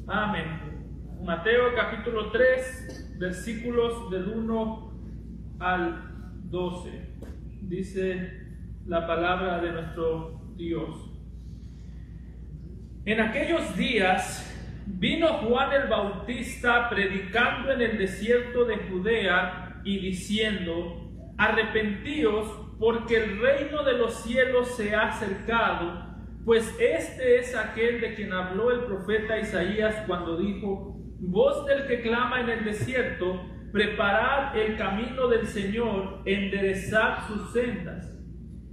Amén. Mateo capítulo 3, versículos del 1 al 12. Dice la palabra de nuestro Dios. En aquellos días vino Juan el Bautista predicando en el desierto de Judea y diciendo: arrepentíos, porque el reino de los cielos se ha acercado. Pues este es aquel de quien habló el profeta Isaías cuando dijo: voz del que clama en el desierto, preparad el camino del Señor, enderezad sus sendas.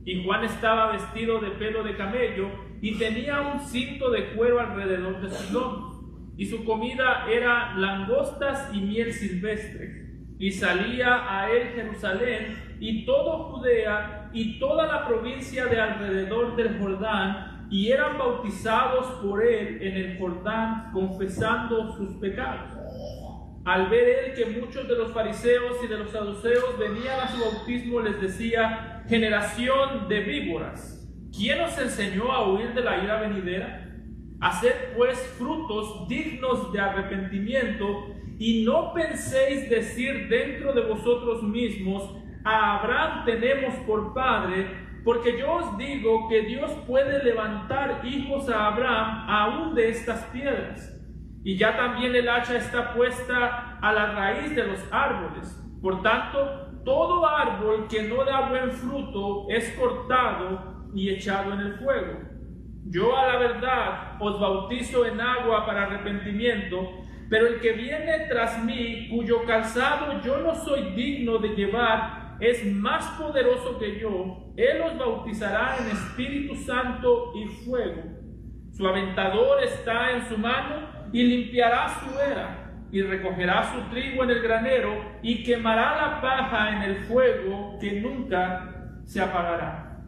Y Juan estaba vestido de pelo de camello y tenía un cinto de cuero alrededor de sus lomos, y su comida era langostas y miel silvestre. Y salía a él Jerusalén y todo Judea y toda la provincia de alrededor del Jordán, y eran bautizados por él en el Jordán, confesando sus pecados. Al ver él que muchos de los fariseos y de los saduceos venían a su bautismo, les decía: generación de víboras, ¿quién os enseñó a huir de la ira venidera? Haced pues frutos dignos de arrepentimiento, y no penséis decir dentro de vosotros mismos: a Abraham tenemos por padre, porque yo os digo que Dios puede levantar hijos a Abraham aún de estas piedras. Y ya también el hacha está puesta a la raíz de los árboles. Por tanto, todo árbol que no da buen fruto es cortado y echado en el fuego. Yo a la verdad os bautizo en agua para arrepentimiento, pero el que viene tras mí, cuyo calzado yo no soy digno de llevar, es más poderoso que yo. Él os bautizará en Espíritu Santo y fuego. Su aventador está en su mano, y limpiará su era, y recogerá su trigo en el granero, y quemará la paja en el fuego que nunca se apagará.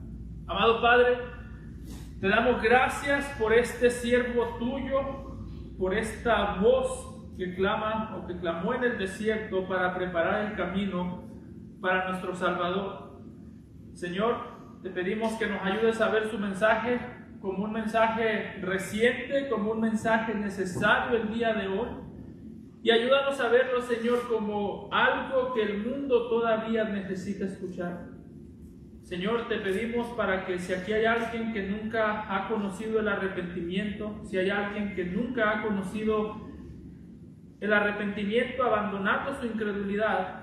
Amado Padre, te damos gracias por este siervo tuyo, por esta voz que clama o que clamó en el desierto para preparar el camino para nuestro Salvador. Señor, te pedimos que nos ayudes a ver su mensaje como un mensaje reciente, como un mensaje necesario el día de hoy, y ayúdanos a verlo, Señor, como algo que el mundo todavía necesita escuchar. Señor, te pedimos para que si aquí hay alguien que nunca ha conocido el arrepentimiento, si hay alguien que nunca ha conocido el arrepentimiento abandonando su incredulidad,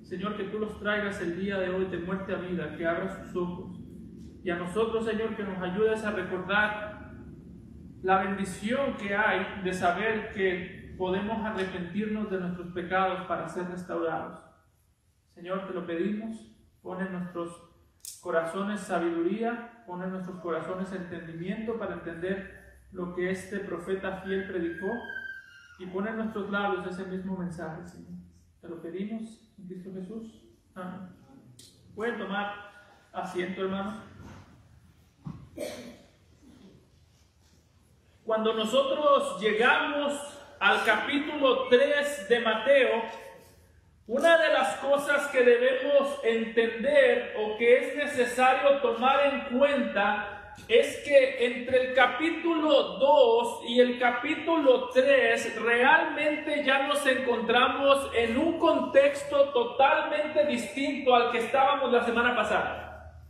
Señor, que tú los traigas el día de hoy de muerte a vida, que abras sus ojos. Y a nosotros, Señor, que nos ayudes a recordar la bendición que hay de saber que podemos arrepentirnos de nuestros pecados para ser restaurados. Señor, te lo pedimos. Pon en nuestros corazones sabiduría, pon en nuestros corazones entendimiento para entender lo que este profeta fiel predicó, y pon en nuestros labios ese mismo mensaje, Señor. Te lo pedimos en Cristo Jesús. Amén. Pueden tomar asiento, hermano. Cuando nosotros llegamos al capítulo 3 de Mateo, una de las cosas que debemos entender o que es necesario tomar en cuenta es que entre el capítulo 2 y el capítulo 3 realmente ya nos encontramos en un contexto totalmente distinto al que estábamos la semana pasada.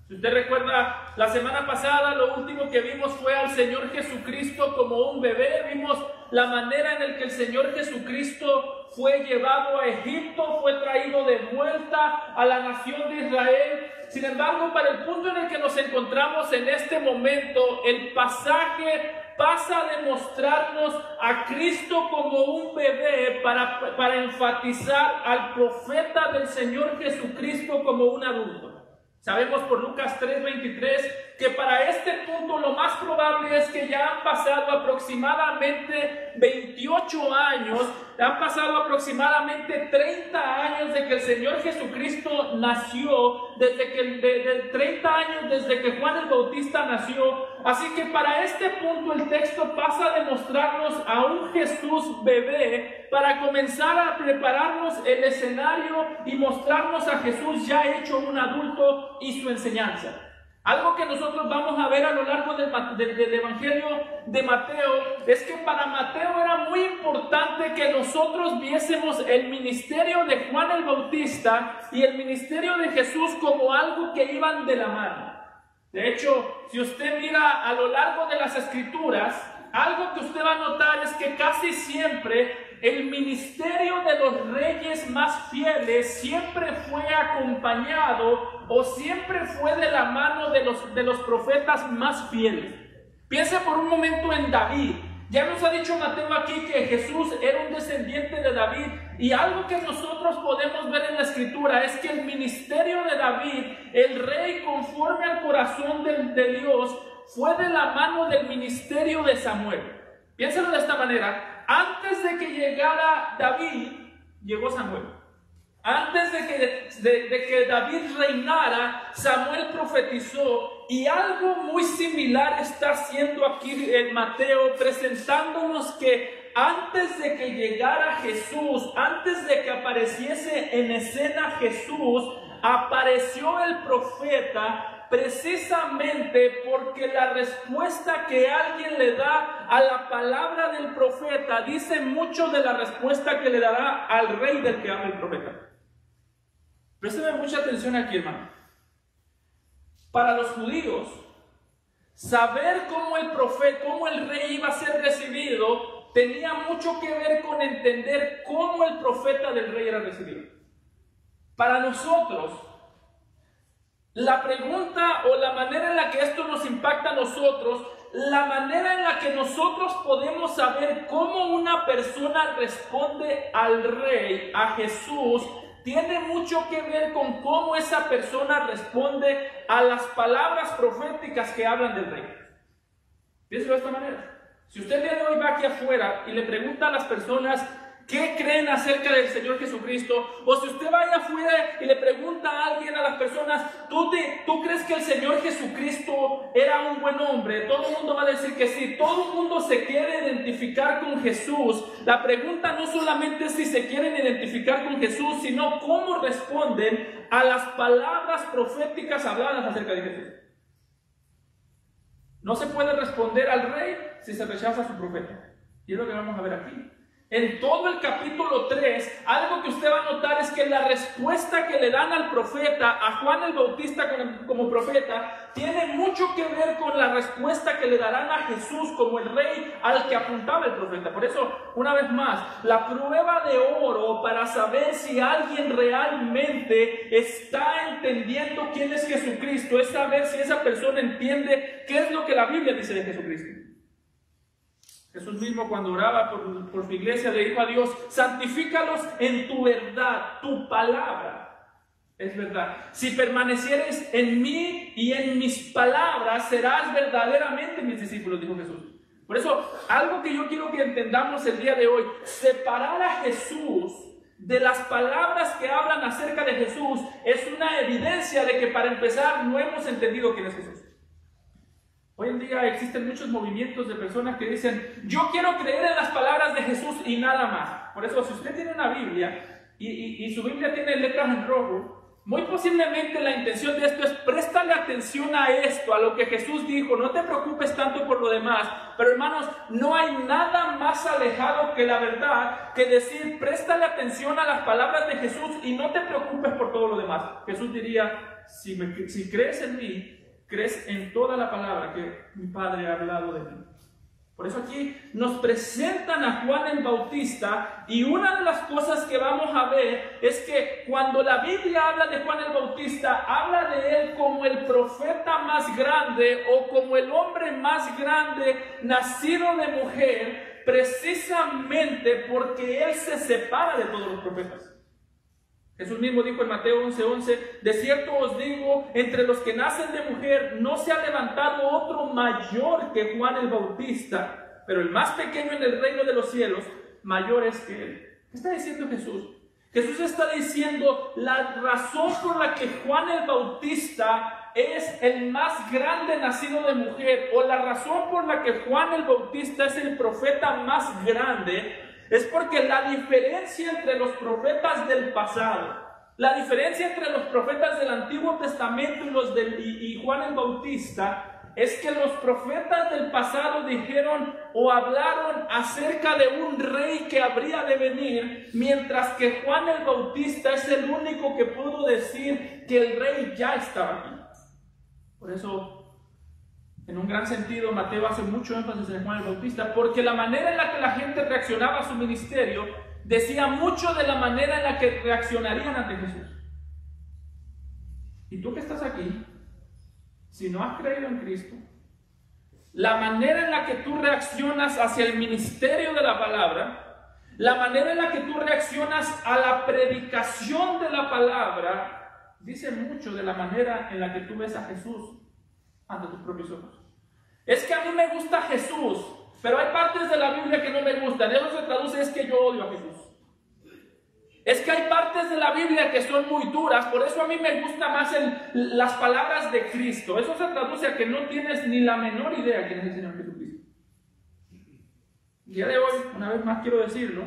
Si usted recuerda, la semana pasada lo último que vimos fue al Señor Jesucristo como un bebé. Vimos la manera en la que el Señor Jesucristo fue llevado a Egipto, fue traído de vuelta a la nación de Israel. Sin embargo, para el punto en el que nos encontramos en este momento, el pasaje pasa a demostrarnos a Cristo como un bebé para enfatizar al profeta del Señor Jesucristo como un adulto. Sabemos por Lucas 3:23 que para este punto lo más probable es que ya han pasado aproximadamente 28 años, han pasado aproximadamente 30 años de que el Señor Jesucristo nació, de 30 años desde que Juan el Bautista nació. Así que para este punto el texto pasa a demostrarnos a un Jesús bebé para comenzar a prepararnos el escenario y mostrarnos a Jesús ya hecho un adulto y su enseñanza. Algo que nosotros vamos a ver a lo largo del Evangelio de Mateo es que para Mateo era muy importante que nosotros viésemos el ministerio de Juan el Bautista y el ministerio de Jesús como algo que iban de la mano. De hecho, si usted mira a lo largo de las Escrituras, algo que usted va a notar es que casi siempre el ministerio de los reyes más fieles siempre fue acompañado o siempre fue de la mano de los profetas más fieles. Piense por un momento en David. Ya nos ha dicho Mateo aquí que Jesús era un descendiente de David, y algo que nosotros podemos ver en la Escritura es que el ministerio de David, el rey conforme al corazón de Dios, fue de la mano del ministerio de Samuel. Piénsalo de esta manera: antes de que llegara David, llegó Samuel. Antes de que David reinara, Samuel profetizó, y algo muy similar está haciendo aquí en Mateo, presentándonos que antes de que llegara Jesús, antes de que apareciese en escena Jesús, apareció el profeta, precisamente porque la respuesta que alguien le da a la palabra del profeta dice mucho de la respuesta que le dará al rey del que habla el profeta. Présteme mucha atención aquí, hermano. Para los judíos, saber cómo el rey iba a ser recibido, tenía mucho que ver con entender cómo el profeta del rey era recibido. Para nosotros, la pregunta o la manera en la que esto nos impacta a nosotros, la manera en la que nosotros podemos saber cómo una persona responde al rey, a Jesús, tiene mucho que ver con cómo esa persona responde a las palabras proféticas que hablan del rey. Piénselo de esta manera. Si usted el día de hoy va aquí afuera y le pregunta a las personas ¿qué creen acerca del Señor Jesucristo? O si usted va allá afuera y le pregunta a alguien, a las personas, ¿tú crees que el Señor Jesucristo era un buen hombre? Todo el mundo va a decir que sí. Todo el mundo se quiere identificar con Jesús. La pregunta no solamente es si se quieren identificar con Jesús, sino cómo responden a las palabras proféticas habladas acerca de Jesús. No se puede responder al rey si se rechaza a su profeta. Y es lo que vamos a ver aquí. En todo el capítulo 3, algo que usted va a notar es que la respuesta que le dan al profeta, a Juan el Bautista como profeta, tiene mucho que ver con la respuesta que le darán a Jesús como el rey al que apuntaba el profeta. Por eso, una vez más, la prueba de oro para saber si alguien realmente está entendiendo quién es Jesucristo es saber si esa persona entiende qué es lo que la Biblia dice de Jesucristo. Jesús mismo, cuando oraba por su iglesia, le dijo a Dios: santifícalos en tu verdad, tu palabra es verdad. Si permanecieres en mí y en mis palabras, serás verdaderamente mis discípulos, dijo Jesús. Por eso, algo que yo quiero que entendamos el día de hoy: separar a Jesús de las palabras que hablan acerca de Jesús es una evidencia de que, para empezar, no hemos entendido quién es Jesús. Hoy en día existen muchos movimientos de personas que dicen: yo quiero creer en las palabras de Jesús y nada más. Por eso, si usted tiene una Biblia y su Biblia tiene letras en rojo, muy posiblemente la intención de esto es: préstale atención a esto, a lo que Jesús dijo, no te preocupes tanto por lo demás. Pero hermanos, no hay nada más alejado que la verdad que decir: préstale atención a las palabras de Jesús y no te preocupes por todo lo demás. Jesús diría: si crees en mí, crees en toda la palabra que mi Padre ha hablado de mí. Por eso aquí nos presentan a Juan el Bautista, y una de las cosas que vamos a ver es que cuando la Biblia habla de Juan el Bautista, habla de él como el profeta más grande o como el hombre más grande nacido de mujer, precisamente porque él se separa de todos los profetas. Jesús mismo dijo en Mateo 11:11: de cierto os digo, entre los que nacen de mujer no se ha levantado otro mayor que Juan el Bautista, pero el más pequeño en el reino de los cielos mayor es que él. ¿Qué está diciendo Jesús? Jesús está diciendo: la razón por la que Juan el Bautista es el más grande nacido de mujer, o la razón por la que Juan el Bautista es el profeta más grande, es porque la diferencia entre los profetas del pasado La diferencia entre los profetas del Antiguo Testamento y Juan el Bautista es que los profetas del pasado dijeron o hablaron acerca de un rey que habría de venir, mientras que Juan el Bautista es el único que pudo decir que el rey ya estaba aquí. Por eso, en un gran sentido, Mateo hace mucho énfasis en Juan el Bautista, porque la manera en la que la gente reaccionaba a su ministerio decía mucho de la manera en la que reaccionarían ante Jesús. ¿Y tú que estás aquí? Si no has creído en Cristo, la manera en la que tú reaccionas hacia el ministerio de la palabra, la manera en la que tú reaccionas a la predicación de la palabra, dice mucho de la manera en la que tú ves a Jesús ante tus propios ojos. Es que a mí me gusta Jesús, pero hay partes de la Biblia que no me gustan. Eso se traduce es que yo odio a Jesús. Es que hay partes de la Biblia que son muy duras, por eso a mí me gusta más las palabras de Cristo. Eso se traduce a que no tienes ni la menor idea quién es el Señor Jesucristo. El día de hoy, una vez más quiero decirlo,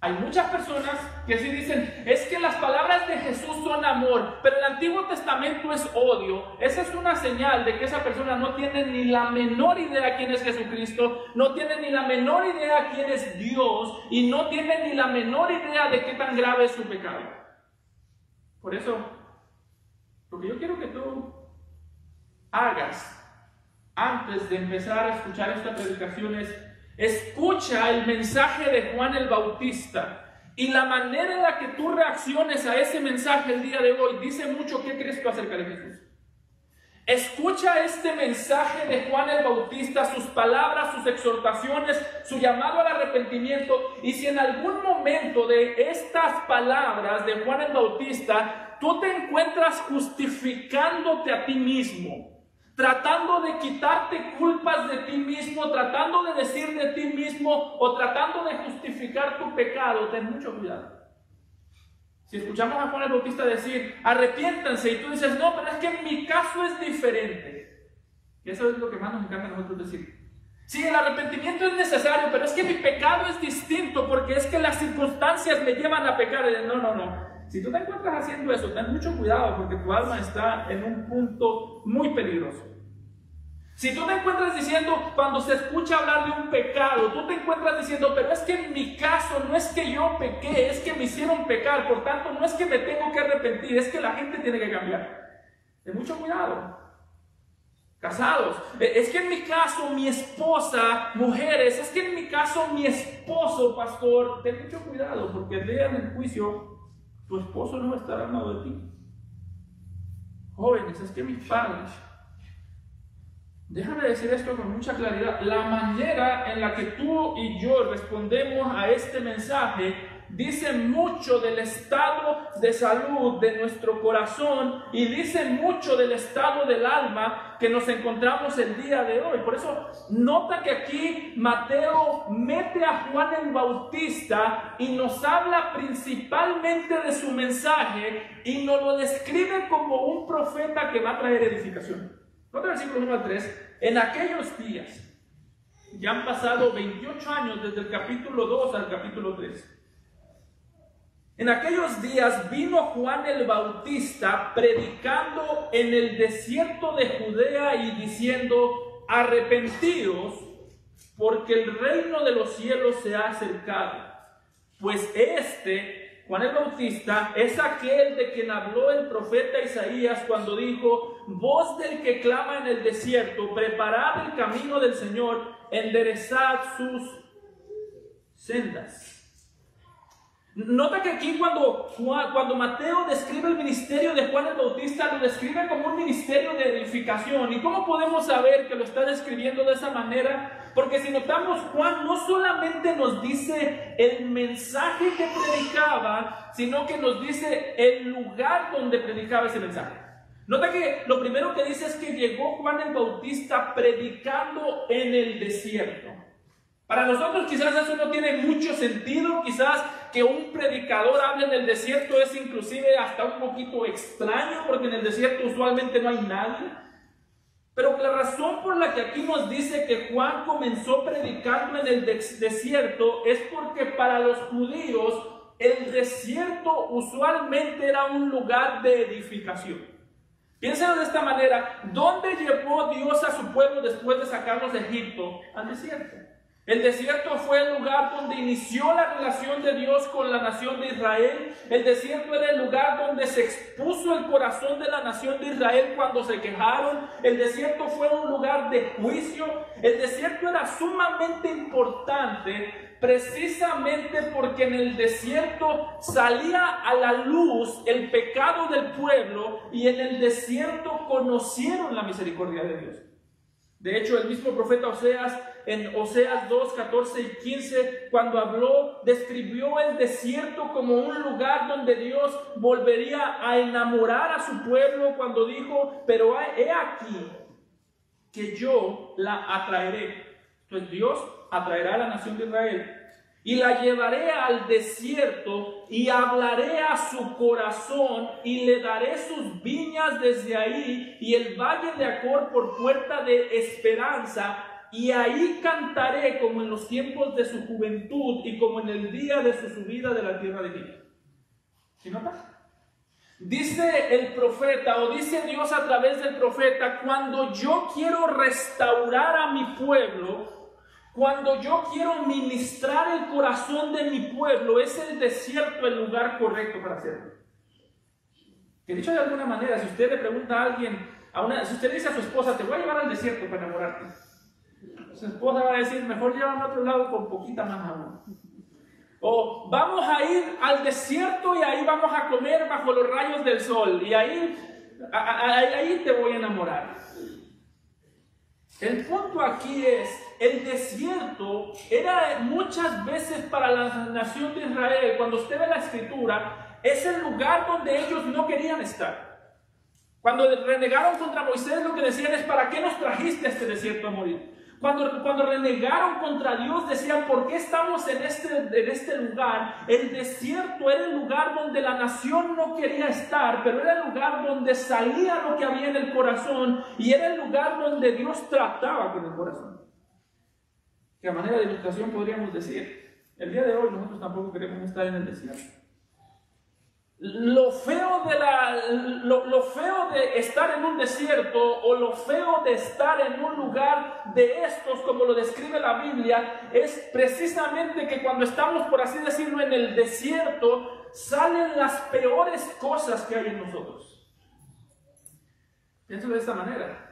hay muchas personas que sí dicen, es que las palabras de Jesús son amor, pero el Antiguo Testamento es odio. Esa es una señal de que esa persona no tiene ni la menor idea quién es Jesucristo, no tiene ni la menor idea quién es Dios, y no tiene ni la menor idea de qué tan grave es su pecado. Por eso, lo que yo quiero que tú hagas antes de empezar a escuchar esta predicación es: escucha el mensaje de Juan el Bautista, y la manera en la que tú reacciones a ese mensaje el día de hoy dice mucho qué crees tú acerca de Jesús. Escucha este mensaje de Juan el Bautista, sus palabras, sus exhortaciones, su llamado al arrepentimiento, y si en algún momento de estas palabras de Juan el Bautista tú te encuentras justificándote a ti mismo, tratando de quitarte culpas de ti mismo, tratando de decir de ti mismo o tratando de justificar tu pecado, ten mucho cuidado. Si escuchamos a Juan el Bautista decir, arrepiéntanse, y tú dices, no, pero es que en mi caso es diferente. Y eso es lo que más nos encanta a nosotros decir. Sí, el arrepentimiento es necesario, pero es que mi pecado es distinto, porque es que las circunstancias me llevan a pecar. No. Si tú te encuentras haciendo eso, ten mucho cuidado, porque tu alma está en un punto muy peligroso. Si tú te encuentras diciendo, cuando se escucha hablar de un pecado, tú te encuentras diciendo, pero es que en mi caso no es que yo pequé, es que me hicieron pecar, por tanto no es que me tengo que arrepentir, es que la gente tiene que cambiar. Ten mucho cuidado. Casados, es que en mi caso mi esposa, mujeres, es que en mi caso mi esposo, pastor, ten mucho cuidado, porque el día del juicio tu esposo no estará al lado de ti. Jóvenes, es que mis padres, déjame decir esto con mucha claridad, la manera en la que tú y yo respondemos a este mensaje dice mucho del estado de salud de nuestro corazón y dice mucho del estado del alma que nos encontramos el día de hoy. Por eso nota que aquí Mateo mete a Juan el Bautista y nos habla principalmente de su mensaje y nos lo describe como un profeta que va a traer edificación. Nota el versículo 1 al 3. En aquellos días, ya han pasado 28 años desde el capítulo 2 al capítulo 3. En aquellos días vino Juan el Bautista predicando en el desierto de Judea y diciendo, arrepentíos, porque el reino de los cielos se ha acercado. Pues Juan el Bautista, es aquel de quien habló el profeta Isaías cuando dijo, voz del que clama en el desierto, preparad el camino del Señor, enderezad sus sendas. Nota que aquí cuando Mateo describe el ministerio de Juan el Bautista, lo describe como un ministerio de edificación. ¿Y cómo podemos saber que lo está describiendo de esa manera? Porque si notamos, Juan no solamente nos dice el mensaje que predicaba, sino que nos dice el lugar donde predicaba ese mensaje. Nota que lo primero que dice es que llegó Juan el Bautista predicando en el desierto. Para nosotros quizás eso no tiene mucho sentido, quizás que un predicador hable en el desierto es inclusive hasta un poquito extraño, porque en el desierto usualmente no hay nadie. Pero la razón por la que aquí nos dice que Juan comenzó predicando en el desierto es porque para los judíos el desierto usualmente era un lugar de edificación. Piénsenlo de esta manera: ¿dónde llevó Dios a su pueblo después de sacarlos de Egipto? Al desierto. El desierto fue el lugar donde inició la relación de Dios con la nación de Israel. El desierto era el lugar donde se expuso el corazón de la nación de Israel cuando se quejaron. El desierto fue un lugar de juicio. El desierto era sumamente importante precisamente porque en el desierto salía a la luz el pecado del pueblo, y en el desierto conocieron la misericordia de Dios. De hecho, el mismo profeta Oseas, en Oseas 2, 14 y 15, cuando habló, describió el desierto como un lugar donde Dios volvería a enamorar a su pueblo, cuando dijo: pero he aquí que yo la atraeré. Entonces Dios atraerá a la nación de Israel y la llevaré al desierto y hablaré a su corazón y le daré sus viñas desde ahí y el valle de Acor por puerta de esperanza, y ahí cantaré como en los tiempos de su juventud y como en el día de su subida de la tierra de Egipto. ¿Sí notas? Dice el profeta, o dice Dios a través del profeta: cuando yo quiero restaurar a mi pueblo, cuando yo quiero ministrar el corazón de mi pueblo, es el desierto el lugar correcto para hacerlo. Que dicho de alguna manera, si usted le pregunta a alguien, si usted le dice a su esposa: te voy a llevar al desierto para enamorarte, su esposa va a decir: mejor llévame a otro lado con poquita más agua. O vamos a ir al desierto y ahí vamos a comer bajo los rayos del sol y ahí te voy a enamorar. El punto aquí es: el desierto era muchas veces para la nación de Israel, cuando usted ve la escritura, es el lugar donde ellos no querían estar. Cuando renegaron contra Moisés, lo que decían es: ¿para qué nos trajiste a este desierto a morir? Cuando renegaron contra Dios, decían: ¿por qué estamos en este lugar? El desierto era el lugar donde la nación no quería estar, pero era el lugar donde salía lo que había en el corazón, y era el lugar donde Dios trataba con el corazón. Que a manera de ilustración podríamos decir: el día de hoy nosotros tampoco queremos estar en el desierto. Lo feo de estar en un desierto, o lo feo de estar en un lugar de estos, como lo describe la Biblia, es precisamente que cuando estamos, por así decirlo, en el desierto, salen las peores cosas que hay en nosotros. Piénselo de esta manera: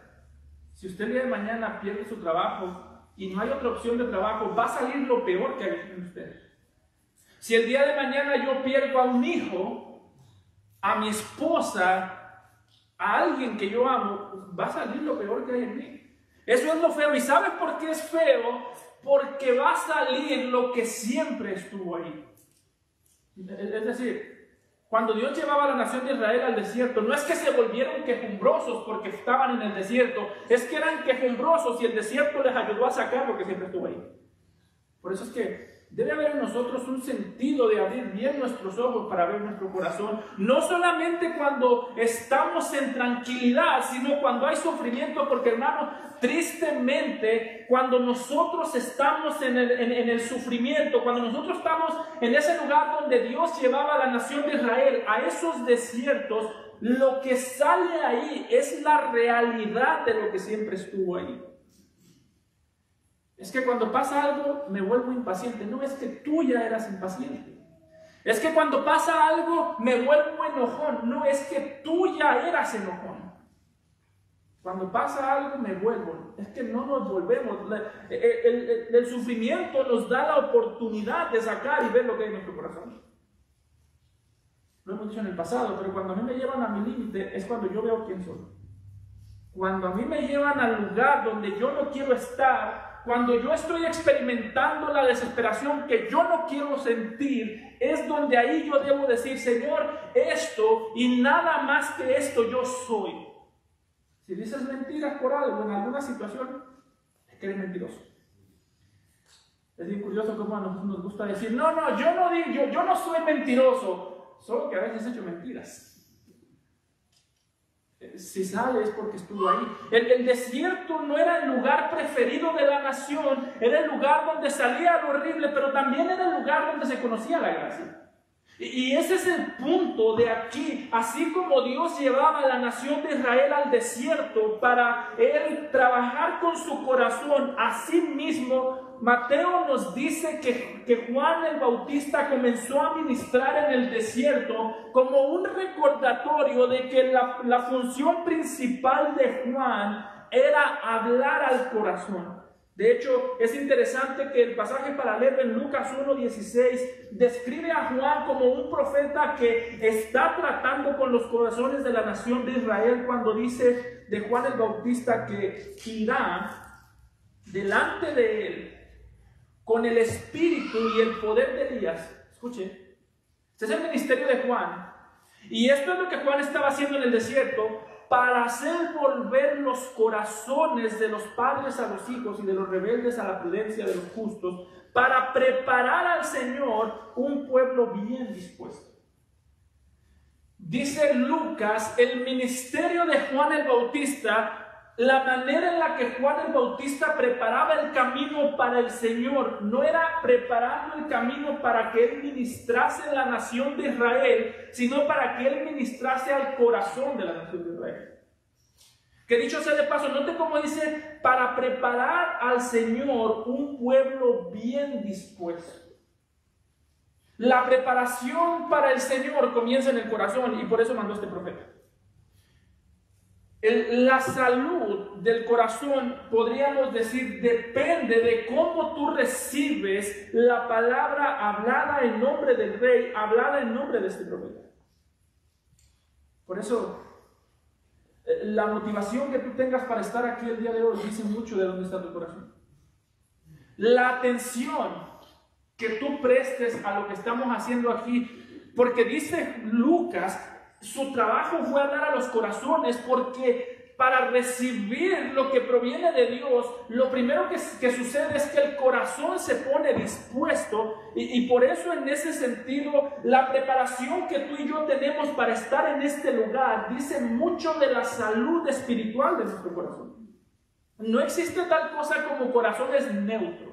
si usted el día de mañana pierde su trabajo y no hay otra opción de trabajo, va a salir lo peor que hay en usted. Si el día de mañana yo pierdo a un hijo, a mi esposa, a alguien que yo amo, va a salir lo peor que hay en mí. Eso es lo feo. ¿Y sabes por qué es feo? Porque va a salir lo que siempre estuvo ahí. Es decir, cuando Dios llevaba a la nación de Israel al desierto, no es que se volvieron quejumbrosos porque estaban en el desierto, es que eran quejumbrosos y el desierto les ayudó a sacar lo que siempre estuvo ahí. Por eso es que debe haber en nosotros un sentido de abrir bien nuestros ojos para ver nuestro corazón, no solamente cuando estamos en tranquilidad, sino cuando hay sufrimiento, porque, hermano, tristemente, cuando nosotros estamos en el sufrimiento, cuando nosotros estamos en ese lugar donde Dios llevaba a la nación de Israel a esos desiertos, lo que sale ahí es la realidad de lo que siempre estuvo ahí. Es que cuando pasa algo me vuelvo impaciente. No, es que tú ya eras impaciente. Es que cuando pasa algo me vuelvo enojón. No, es que tú ya eras enojón. Cuando pasa algo me vuelvo. Es que no nos volvemos. El sufrimiento nos da la oportunidad de sacar y ver lo que hay en nuestro corazón. Lo hemos dicho en el pasado, pero cuando a mí me llevan a mi límite es cuando yo veo quién soy. Cuando a mí me llevan al lugar donde yo no quiero estar, cuando yo estoy experimentando la desesperación que yo no quiero sentir, es donde ahí yo debo decir: Señor, esto y nada más que esto yo soy. Si dices mentiras por algo, en alguna situación, es que eres mentiroso. Es bien curioso cómo a nosotros nos gusta decir: no, yo no soy mentiroso, solo que a veces he hecho mentiras. Si sale es porque estuvo ahí. El desierto no era el lugar preferido de la nación, era el lugar donde salía lo horrible, pero también era el lugar donde se conocía la gracia. Y ese es el punto de aquí. Así como Dios llevaba a la nación de Israel al desierto para él trabajar con su corazón, así mismo Mateo nos dice que Juan el Bautista comenzó a ministrar en el desierto como un recordatorio de que la función principal de Juan era hablar al corazón. De hecho, es interesante que el pasaje paralelo en Lucas 1:16 describe a Juan como un profeta que está tratando con los corazones de la nación de Israel cuando dice de Juan el Bautista que irá delante de él con el espíritu y el poder de Elías. Escuchen, este es el ministerio de Juan. Y esto es lo que Juan estaba haciendo en el desierto, para hacer volver los corazones de los padres a los hijos y de los rebeldes a la prudencia de los justos, para preparar al Señor un pueblo bien dispuesto. Dice Lucas, el ministerio de Juan el Bautista, la manera en la que Juan el Bautista preparaba el camino para el Señor, no era preparando el camino para que él ministrase a la nación de Israel, sino para que él ministrase al corazón de la nación de Israel. Que dicho sea de paso, note cómo dice, para preparar al Señor un pueblo bien dispuesto. La preparación para el Señor comienza en el corazón y por eso mandó este profeta. La salud del corazón, podríamos decir, depende de cómo tú recibes la palabra hablada en nombre del rey, hablada en nombre de este profeta. Por eso, la motivación que tú tengas para estar aquí el día de hoy dice mucho de dónde está tu corazón. La atención que tú prestes a lo que estamos haciendo aquí, porque dice Lucas, su trabajo fue hablar a los corazones, porque para recibir lo que proviene de Dios, lo primero que sucede es que el corazón se pone dispuesto y por eso en ese sentido la preparación que tú y yo tenemos para estar en este lugar dice mucho de la salud espiritual de nuestro corazón. No existe tal cosa como corazones neutros.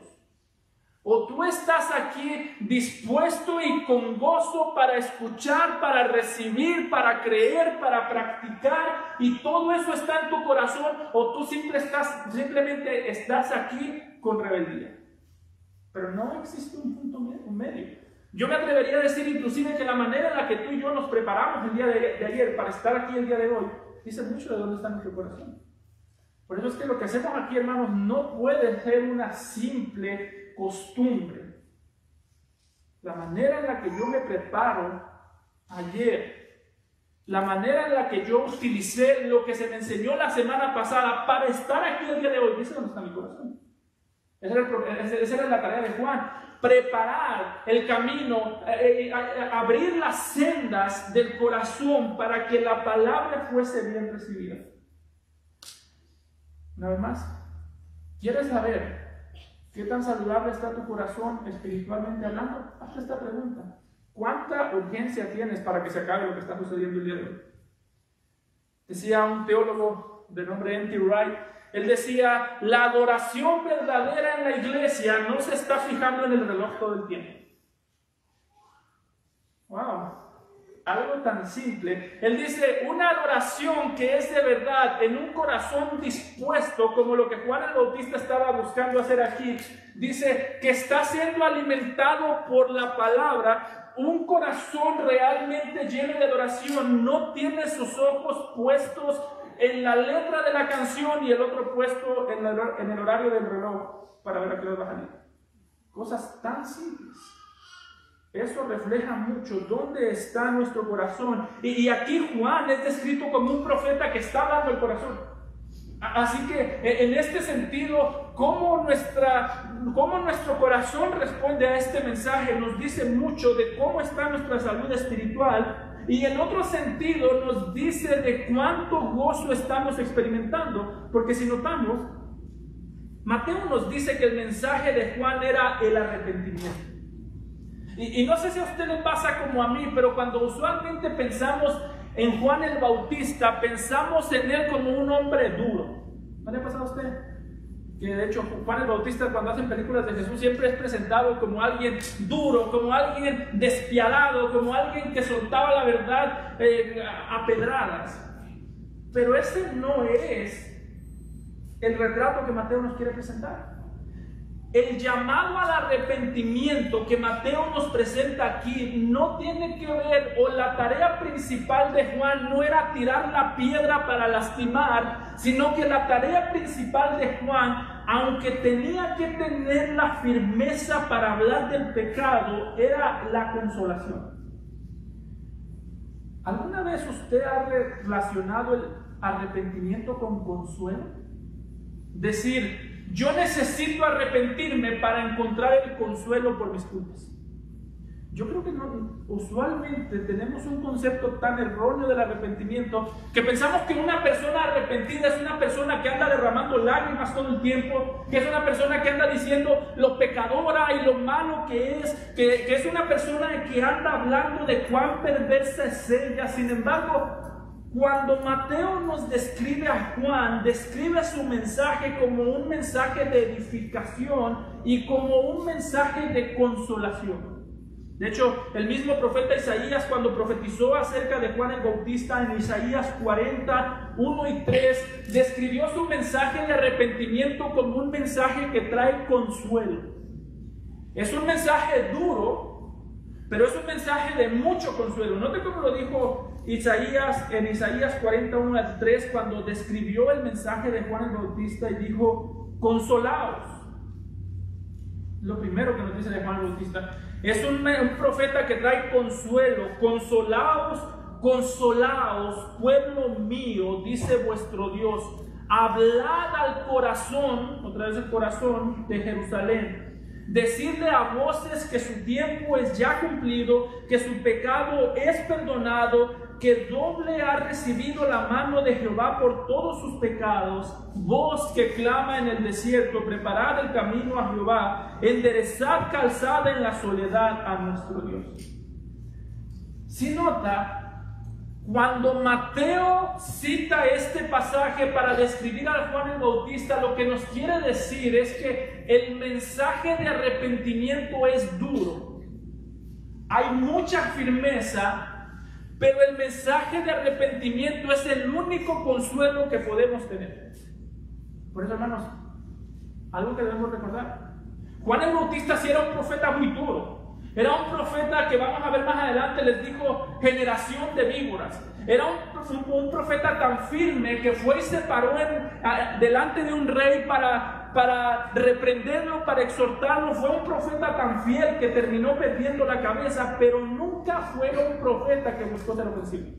O tú estás aquí dispuesto y con gozo para escuchar, para recibir, para creer, para practicar, y todo eso está en tu corazón, o tú simplemente estás aquí con rebeldía. Pero no existe un punto medio. Yo me atrevería a decir inclusive que la manera en la que tú y yo nos preparamos el día de ayer para estar aquí el día de hoy, dice mucho de dónde está nuestro corazón. Por eso es que lo que hacemos aquí, hermanos, no puede ser una simple costumbre. La manera en la que yo me preparo ayer, la manera en la que yo utilicé lo que se me enseñó la semana pasada para estar aquí el día de hoy, dice dónde está mi corazón. Esa era la tarea de Juan, preparar el camino, abrir las sendas del corazón para que la palabra fuese bien recibida. Una vez más, ¿quieres saber qué tan saludable está tu corazón espiritualmente hablando? Hazte esta pregunta. ¿Cuánta urgencia tienes para que se acabe lo que está sucediendo el día de hoy? Decía un teólogo de nombre N.T. Wright, él decía, la adoración verdadera en la iglesia no se está fijando en el reloj todo el tiempo. ¡Wow! Algo tan simple. Él dice, una adoración que es de verdad, en un corazón dispuesto, como lo que Juan el Bautista estaba buscando hacer aquí. Dice que está siendo alimentado por la palabra. Un corazón realmente lleno de adoración no tiene sus ojos puestos en la letra de la canción y el otro puesto en el horario del reloj para ver a qué hora va a salir. Cosas tan simples. Eso refleja mucho dónde está nuestro corazón. Y aquí Juan es descrito como un profeta que está hablando el corazón. Así que en este sentido, cómo nuestro corazón responde a este mensaje nos dice mucho de cómo está nuestra salud espiritual. Y en otro sentido nos dice de cuánto gozo estamos experimentando. Porque si notamos, Mateo nos dice que el mensaje de Juan era el arrepentimiento. Y no sé si a usted le pasa como a mí, pero cuando usualmente pensamos en Juan el Bautista, pensamos en él como un hombre duro. ¿No le ha pasado a usted? que de hecho Juan el Bautista, cuando hacen películas de Jesús, siempre es presentado como alguien duro, como alguien despiadado, como alguien que soltaba la verdad a pedradas. Pero ese no es el retrato que Mateo nos quiere presentar. El llamado al arrepentimiento que Mateo nos presenta aquí no tiene que ver, o la tarea principal de Juan no era tirar la piedra para lastimar, sino que la tarea principal de Juan, aunque tenía que tener la firmeza para hablar del pecado, era la consolación. ¿Alguna vez usted ha relacionado el arrepentimiento con consuelo? Decir, yo necesito arrepentirme para encontrar el consuelo por mis culpas. Yo creo que no, usualmente tenemos un concepto tan erróneo del arrepentimiento que pensamos que una persona arrepentida es una persona que anda derramando lágrimas todo el tiempo, que es una persona que anda diciendo lo pecadora y lo malo que es una persona que anda hablando de cuán perversa es ella. Sin embargo, cuando Mateo nos describe a Juan, describe su mensaje como un mensaje de edificación y como un mensaje de consolación. De hecho, el mismo profeta Isaías, cuando profetizó acerca de Juan el Bautista en Isaías 40, 1 y 3, describió su mensaje de arrepentimiento como un mensaje que trae consuelo. Es un mensaje duro, pero es un mensaje de mucho consuelo. Note cómo lo dijo Isaías en Isaías 41 al 3, cuando describió el mensaje de Juan el Bautista y dijo: consolaos. Lo primero que nos dice de Juan el Bautista es un profeta que trae consuelo. Consolaos, consolaos, pueblo mío, dice vuestro Dios. Hablad al corazón, otra vez el corazón de Jerusalén. Decidle a voces que su tiempo es ya cumplido, que su pecado es perdonado, que doble ha recibido la mano de Jehová por todos sus pecados. Voz que clama en el desierto: preparad el camino a Jehová, enderezad calzada en la soledad a nuestro Dios. Si nota, cuando Mateo cita este pasaje para describir a Juan el Bautista, lo que nos quiere decir es que el mensaje de arrepentimiento es duro. Hay mucha firmeza, pero el mensaje de arrepentimiento es el único consuelo que podemos tener. Por eso, hermanos, algo que debemos recordar: Juan el Bautista sí era un profeta muy duro. Era un profeta que, vamos a ver más adelante, les dijo generación de víboras. Era un profeta tan firme que fue y se paró delante de un rey para reprenderlo, para exhortarlo. Fue un profeta tan fiel que terminó perdiendo la cabeza, pero nunca fue un profeta que buscó ser ofensivo.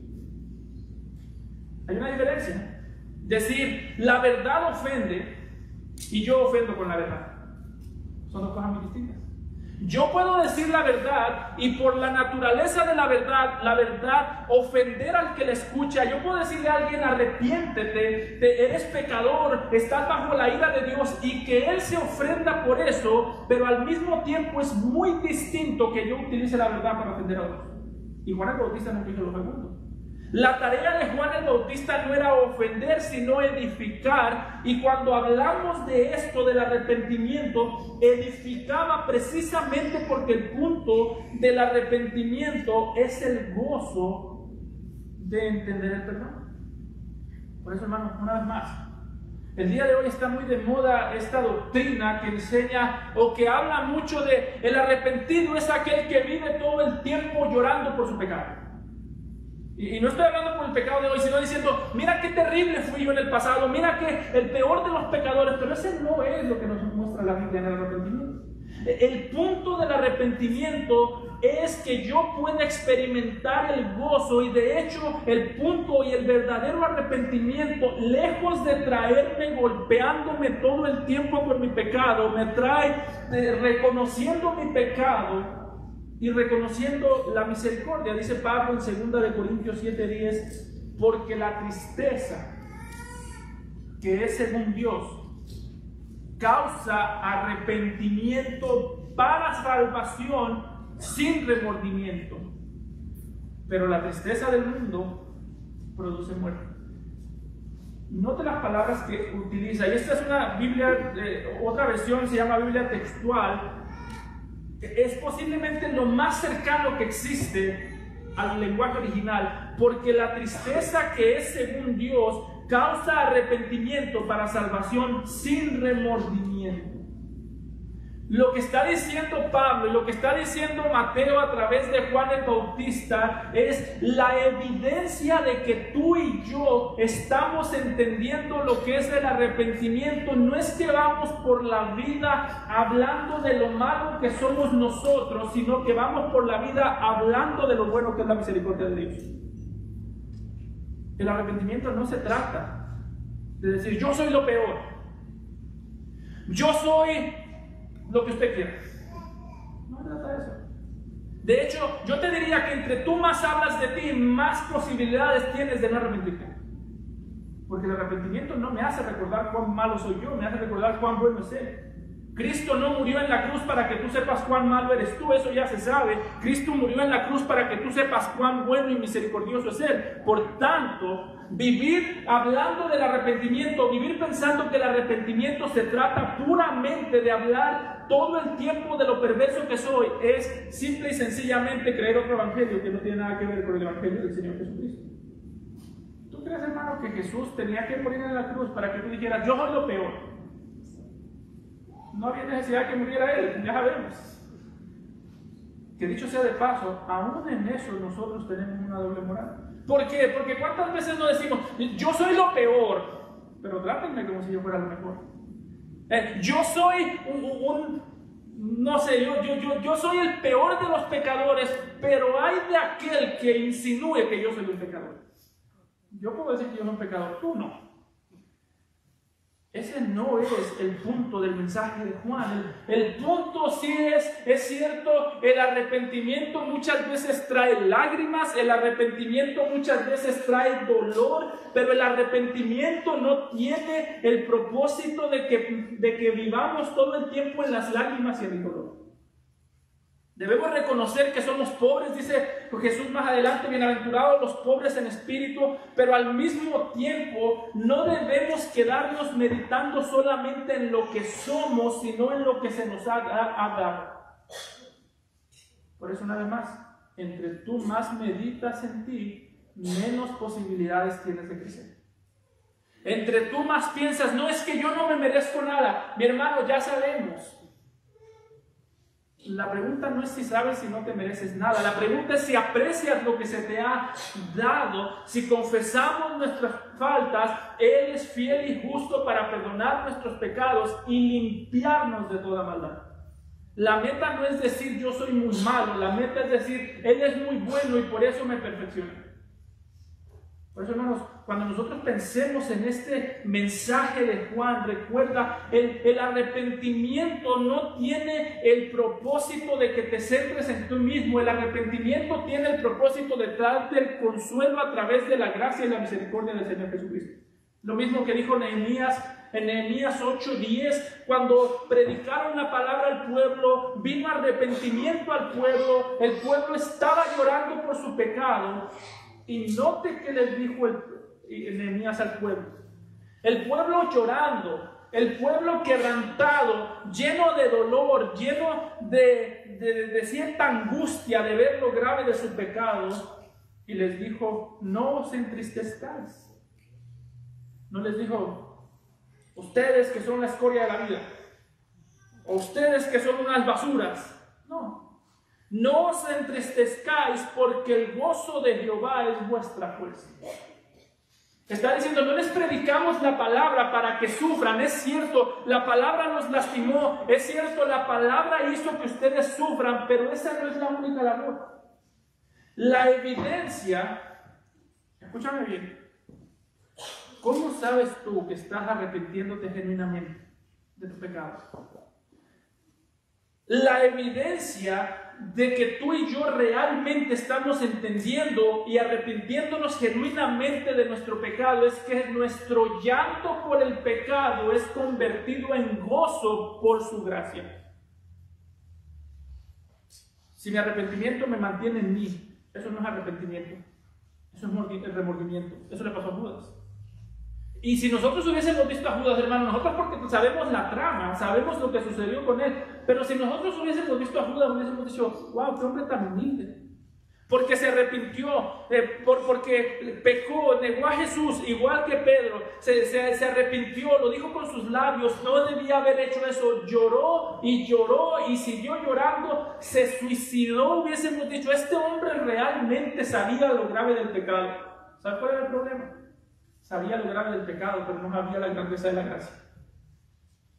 Hay una diferencia. Decir, la verdad ofende, y yo ofendo con la verdad. Son dos cosas muy distintas. Yo puedo decir la verdad y por la naturaleza de la verdad, ofender al que le escucha. Yo puedo decirle a alguien: arrepiéntete, eres pecador, estás bajo la ira de Dios, y que él se ofrenda por eso, pero al mismo tiempo es muy distinto que yo utilice la verdad para ofender a otros. Y Juan el Bautista nos dijo lo segundo. La tarea de Juan el Bautista no era ofender, sino edificar. Y cuando hablamos de esto, del arrepentimiento, edificaba precisamente porque el punto del arrepentimiento es el gozo de entender el perdón. Por eso, hermanos, una vez más, el día de hoy está muy de moda esta doctrina que enseña o que habla mucho de el arrepentido es aquel que vive todo el tiempo llorando por su pecado. Y no estoy hablando por el pecado de hoy, sino diciendo: mira qué terrible fui yo en el pasado, mira que el peor de los pecadores. Pero ese no es lo que nos muestra la Biblia en el arrepentimiento. El punto del arrepentimiento es que yo pueda experimentar el gozo, y de hecho el punto y el verdadero arrepentimiento, lejos de traerme golpeándome todo el tiempo por mi pecado, me trae reconociendo mi pecado y reconociendo la misericordia. Dice Pablo en 2 Corintios 7:10: porque la tristeza, que es según Dios, causa arrepentimiento para salvación sin remordimiento, pero la tristeza del mundo produce muerte. Note las palabras que utiliza. Y esta es una Biblia, otra versión se llama Biblia textual. Es posiblemente lo más cercano que existe al lenguaje original, porque la tristeza que es según Dios causa arrepentimiento para salvación sin remordimiento. Lo que está diciendo Pablo y lo que está diciendo Mateo a través de Juan el Bautista es la evidencia de que tú y yo estamos entendiendo lo que es el arrepentimiento. No es que vamos por la vida hablando de lo malo que somos nosotros, sino que vamos por la vida hablando de lo bueno que es la misericordia de Dios. El arrepentimiento no se trata de decir yo soy lo peor, yo soy lo que usted quiera. No se trata de eso. De hecho, yo te diría que entre tú más hablas de ti, más posibilidades tienes de no arrepentirte. Porque el arrepentimiento no me hace recordar cuán malo soy yo, me hace recordar cuán bueno es Él. Cristo no murió en la cruz para que tú sepas cuán malo eres tú, eso ya se sabe. Cristo murió en la cruz para que tú sepas cuán bueno y misericordioso es Él. Por tanto, vivir hablando del arrepentimiento, vivir pensando que el arrepentimiento se trata puramente de hablar todo el tiempo de lo perverso que soy, es simple y sencillamente creer otro evangelio que no tiene nada que ver con el evangelio del Señor Jesucristo. ¿Tú crees, hermano, que Jesús tenía que morir en la cruz para que tú dijeras yo soy lo peor? No había necesidad que muriera Él, ya sabemos. Que dicho sea de paso, aún en eso nosotros tenemos una doble moral. ¿Por qué? Porque cuántas veces nos decimos, yo soy lo peor, pero trátenme como si yo fuera lo mejor. Yo soy no sé, yo soy el peor de los pecadores, pero hay de aquel que insinúe que yo soy un pecador. Yo puedo decir que yo soy un pecador, tú no. Ese no es el punto del mensaje de Juan. El punto sí es cierto, el arrepentimiento muchas veces trae lágrimas, el arrepentimiento muchas veces trae dolor, pero el arrepentimiento no tiene el propósito de que vivamos todo el tiempo en las lágrimas y en el dolor. Debemos reconocer que somos pobres, dice Jesús más adelante, bienaventurados los pobres en espíritu, pero al mismo tiempo no debemos quedarnos meditando solamente en lo que somos, sino en lo que se nos ha dado. Por eso, una vez más, entre tú más meditas en ti, menos posibilidades tienes de crecer. Entre tú más piensas, no es que yo no me merezco nada, mi hermano, ya sabemos. La pregunta no es si sabes si no te mereces nada. La pregunta es si aprecias lo que se te ha dado. Si confesamos nuestras faltas, Él es fiel y justo para perdonar nuestros pecados y limpiarnos de toda maldad. La meta no es decir yo soy muy malo. La meta es decir Él es muy bueno y por eso me perfecciona. Por eso, hermanos, cuando nosotros pensemos en este mensaje de Juan, recuerda, el arrepentimiento no tiene el propósito de que te centres en ti mismo. El arrepentimiento tiene el propósito de darte el consuelo a través de la gracia y la misericordia del Señor Jesucristo. Lo mismo que dijo Nehemías en Nehemías 8:10, cuando predicaron la palabra al pueblo, vino arrepentimiento al pueblo, el pueblo estaba llorando por su pecado. Y note que les dijo Nehemías al pueblo. El pueblo llorando, el pueblo quebrantado, lleno de dolor, lleno de cierta angustia de ver lo grave de su pecado. Y les dijo, no os entristezcáis. No les dijo, ustedes que son la escoria de la vida, o ustedes que son unas basuras. No. No os entristezcáis porque el gozo de Jehová es vuestra fuerza. Está diciendo, no les predicamos la palabra para que sufran. Es cierto, la palabra nos lastimó. Es cierto, la palabra hizo que ustedes sufran, pero esa no es la única labor. La evidencia, escúchame bien, ¿cómo sabes tú que estás arrepintiéndote genuinamente de tus pecados? La evidencia de que tú y yo realmente estamos entendiendo y arrepintiéndonos genuinamente de nuestro pecado es que nuestro llanto por el pecado es convertido en gozo por su gracia. Si mi arrepentimiento me mantiene en mí, eso no es arrepentimiento, eso es remordimiento. Eso le pasó a Judas. Y si nosotros hubiésemos visto a Judas, hermano, nosotros porque sabemos la trama, sabemos lo que sucedió con él, pero si nosotros hubiésemos visto a Judas, hubiésemos dicho, wow, qué hombre tan humilde. Porque se arrepintió, porque pecó, negó a Jesús, igual que Pedro, se arrepintió, lo dijo con sus labios, no debía haber hecho eso, lloró y siguió llorando, se suicidó. Hubiésemos dicho, este hombre realmente sabía lo grave del pecado. ¿Sabes cuál era el problema? Sabía lo grave del pecado, pero no sabía la grandeza de la gracia.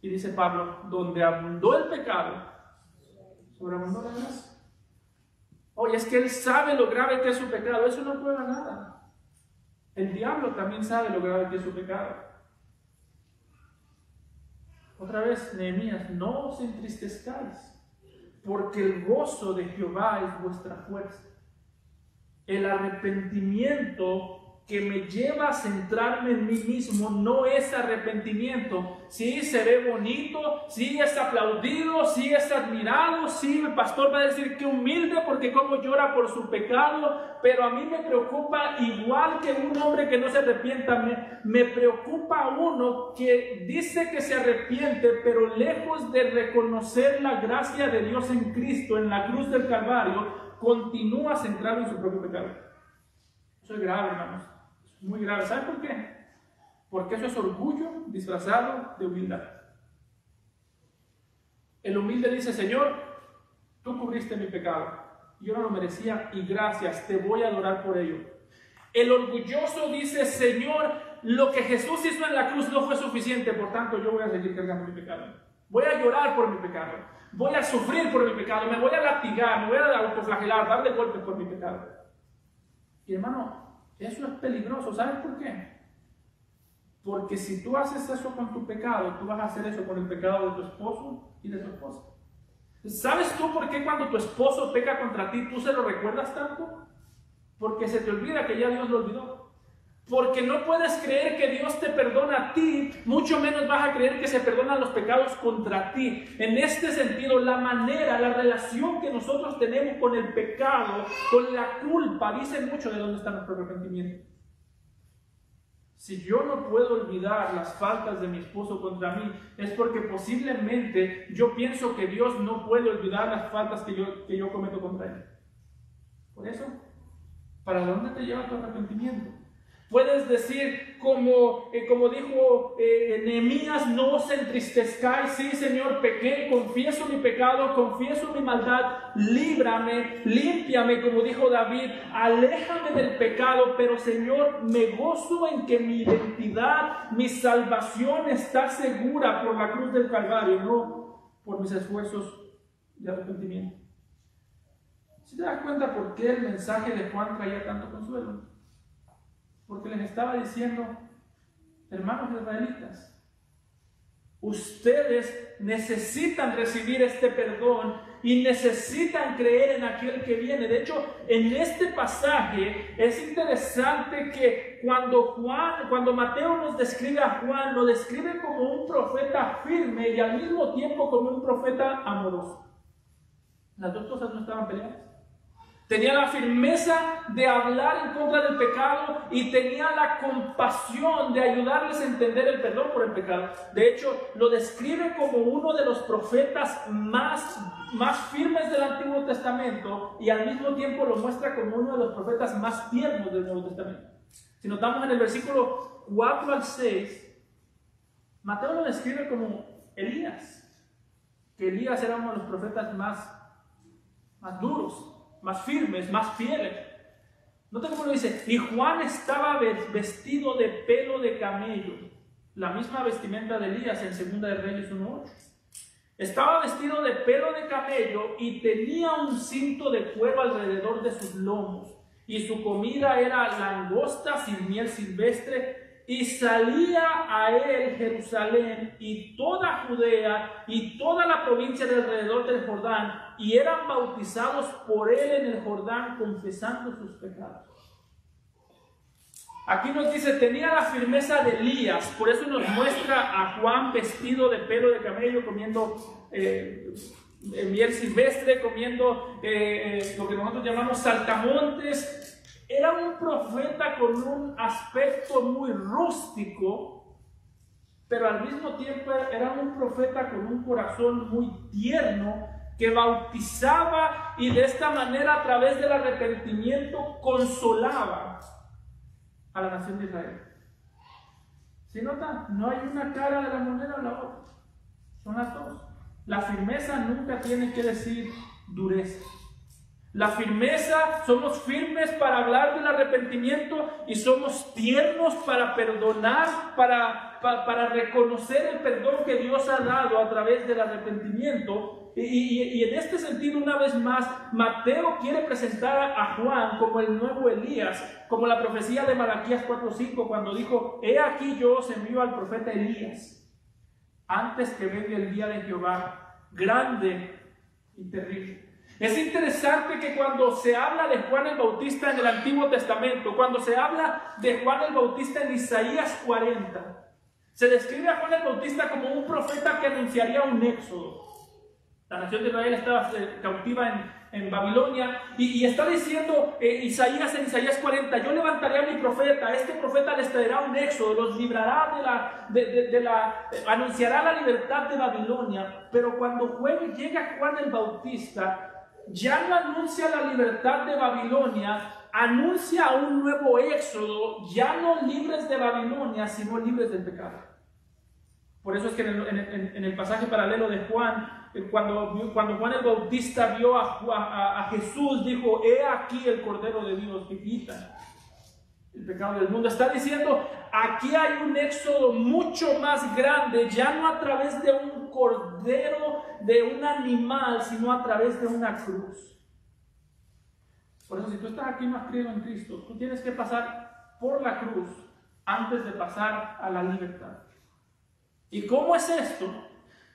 Y dice Pablo, donde abundó el pecado, sobreabundó la gracia. Oye, es que él sabe lo grave que es su pecado. Eso no prueba nada. El diablo también sabe lo grave que es su pecado. Otra vez, Nehemías, no os entristezcáis, porque el gozo de Jehová es vuestra fuerza. El arrepentimiento que me lleva a centrarme en mí mismo no es arrepentimiento. Sí, se ve bonito, sí es aplaudido, sí es admirado, sí el pastor va a decir que humilde porque como llora por su pecado, pero a mí me preocupa igual que un hombre que no se arrepienta, me preocupa uno que dice que se arrepiente, pero lejos de reconocer la gracia de Dios en Cristo, en la cruz del Calvario, continúa centrado en su propio pecado. Eso es grave, hermanos. Es muy grave. ¿Saben por qué? Porque eso es orgullo disfrazado de humildad. El humilde dice, Señor, tú cubriste mi pecado. Yo no lo merecía y gracias, te voy a adorar por ello. El orgulloso dice, Señor, lo que Jesús hizo en la cruz no fue suficiente, por tanto yo voy a seguir cargando mi pecado. Voy a llorar por mi pecado. Voy a sufrir por mi pecado. Me voy a latigar, me voy a autoflagelar, darle golpes por mi pecado. Y hermano, eso es peligroso. ¿Sabes por qué? Porque si tú haces eso con tu pecado, tú vas a hacer eso con el pecado de tu esposo y de tu esposa. ¿Sabes tú por qué cuando tu esposo peca contra ti, tú se lo recuerdas tanto? Porque se te olvida que ya Dios lo olvidó. Porque no puedes creer que Dios te perdona a ti, mucho menos vas a creer que se perdonan los pecados contra ti. En este sentido, la manera, la relación que nosotros tenemos con el pecado, con la culpa, dice mucho de dónde está nuestro arrepentimiento. Si yo no puedo olvidar las faltas de mi esposo contra mí, es porque posiblemente yo pienso que Dios no puede olvidar las faltas que yo cometo contra él. Por eso, ¿para dónde te lleva tu arrepentimiento? Puedes decir, como dijo Nehemías, no os entristezcáis. Sí, Señor, pequé, confieso mi pecado, confieso mi maldad, líbrame, límpiame, como dijo David, aléjame del pecado, pero Señor, me gozo en que mi identidad, mi salvación está segura por la cruz del Calvario, no por mis esfuerzos de arrepentimiento. ¿Sí te das cuenta por qué el mensaje de Juan traía tanto consuelo? Porque les estaba diciendo, hermanos israelitas, ustedes necesitan recibir este perdón y necesitan creer en aquel que viene. De hecho, en este pasaje es interesante que cuando Mateo nos describe a Juan, lo describe como un profeta firme y al mismo tiempo como un profeta amoroso. Las dos cosas no estaban peleadas. Tenía la firmeza de hablar en contra del pecado y tenía la compasión de ayudarles a entender el perdón por el pecado. De hecho, lo describe como uno de los profetas más firmes del Antiguo Testamento y al mismo tiempo lo muestra como uno de los profetas más tiernos del Nuevo Testamento. Si notamos en el versículo 4 al 6, Mateo lo describe como Elías, que Elías era uno de los profetas más duros, más firmes, más fieles. Nota cómo lo dice. Y Juan estaba vestido de pelo de camello, la misma vestimenta de Elías en 2 de Reyes 1:8. Estaba vestido de pelo de camello y tenía un cinto de cuero alrededor de sus lomos. Y su comida era langostas y miel silvestre. Y salía a él Jerusalén y toda Judea y toda la provincia de alrededor del Jordán, y eran bautizados por él en el Jordán, confesando sus pecados. Aquí nos dice, tenía la firmeza de Elías, por eso nos muestra a Juan vestido de pelo de camello, comiendo miel silvestre, comiendo lo que nosotros llamamos saltamontes. era un profeta con un aspecto muy rústico, pero al mismo tiempo era un profeta con un corazón muy tierno, que bautizaba y de esta manera, a través del arrepentimiento, consolaba a la nación de Israel. ¿Sí nota? No hay una cara de la moneda o la otra, son las dos. La firmeza nunca tiene que decir dureza. La firmeza, somos firmes para hablar del arrepentimiento y somos tiernos para perdonar, para reconocer el perdón que Dios ha dado a través del arrepentimiento. Y en este sentido, una vez más, Mateo quiere presentar a Juan como el nuevo Elías, como la profecía de Malaquías 4:5, cuando dijo: he aquí yo os envío al profeta Elías, antes que venga el día de Jehová, grande y terrible. Es interesante que cuando se habla de Juan el Bautista en el Antiguo Testamento, cuando se habla de Juan el Bautista en Isaías 40, se describe a Juan el Bautista como un profeta que anunciaría un éxodo. La nación de Israel estaba cautiva en Babilonia y está diciendo Isaías en Isaías 40: yo levantaré a mi profeta, este profeta les traerá un éxodo, los librará anunciará la libertad de Babilonia. Pero cuando llega Juan el Bautista, ya no anuncia la libertad de Babilonia, anuncia un nuevo éxodo, ya no libres de Babilonia, sino libres del pecado. Por eso es que en el pasaje paralelo de Juan, cuando Juan el Bautista vio a Jesús, dijo: he aquí el Cordero de Dios que quita el pecado del mundo. Está diciendo: aquí hay un éxodo mucho más grande, ya no a través de un cordero, de un animal, sino a través de una cruz. Por eso, si tú estás aquí más creído en Cristo, tú tienes que pasar por la cruz antes de pasar a la libertad. ¿Y cómo es esto?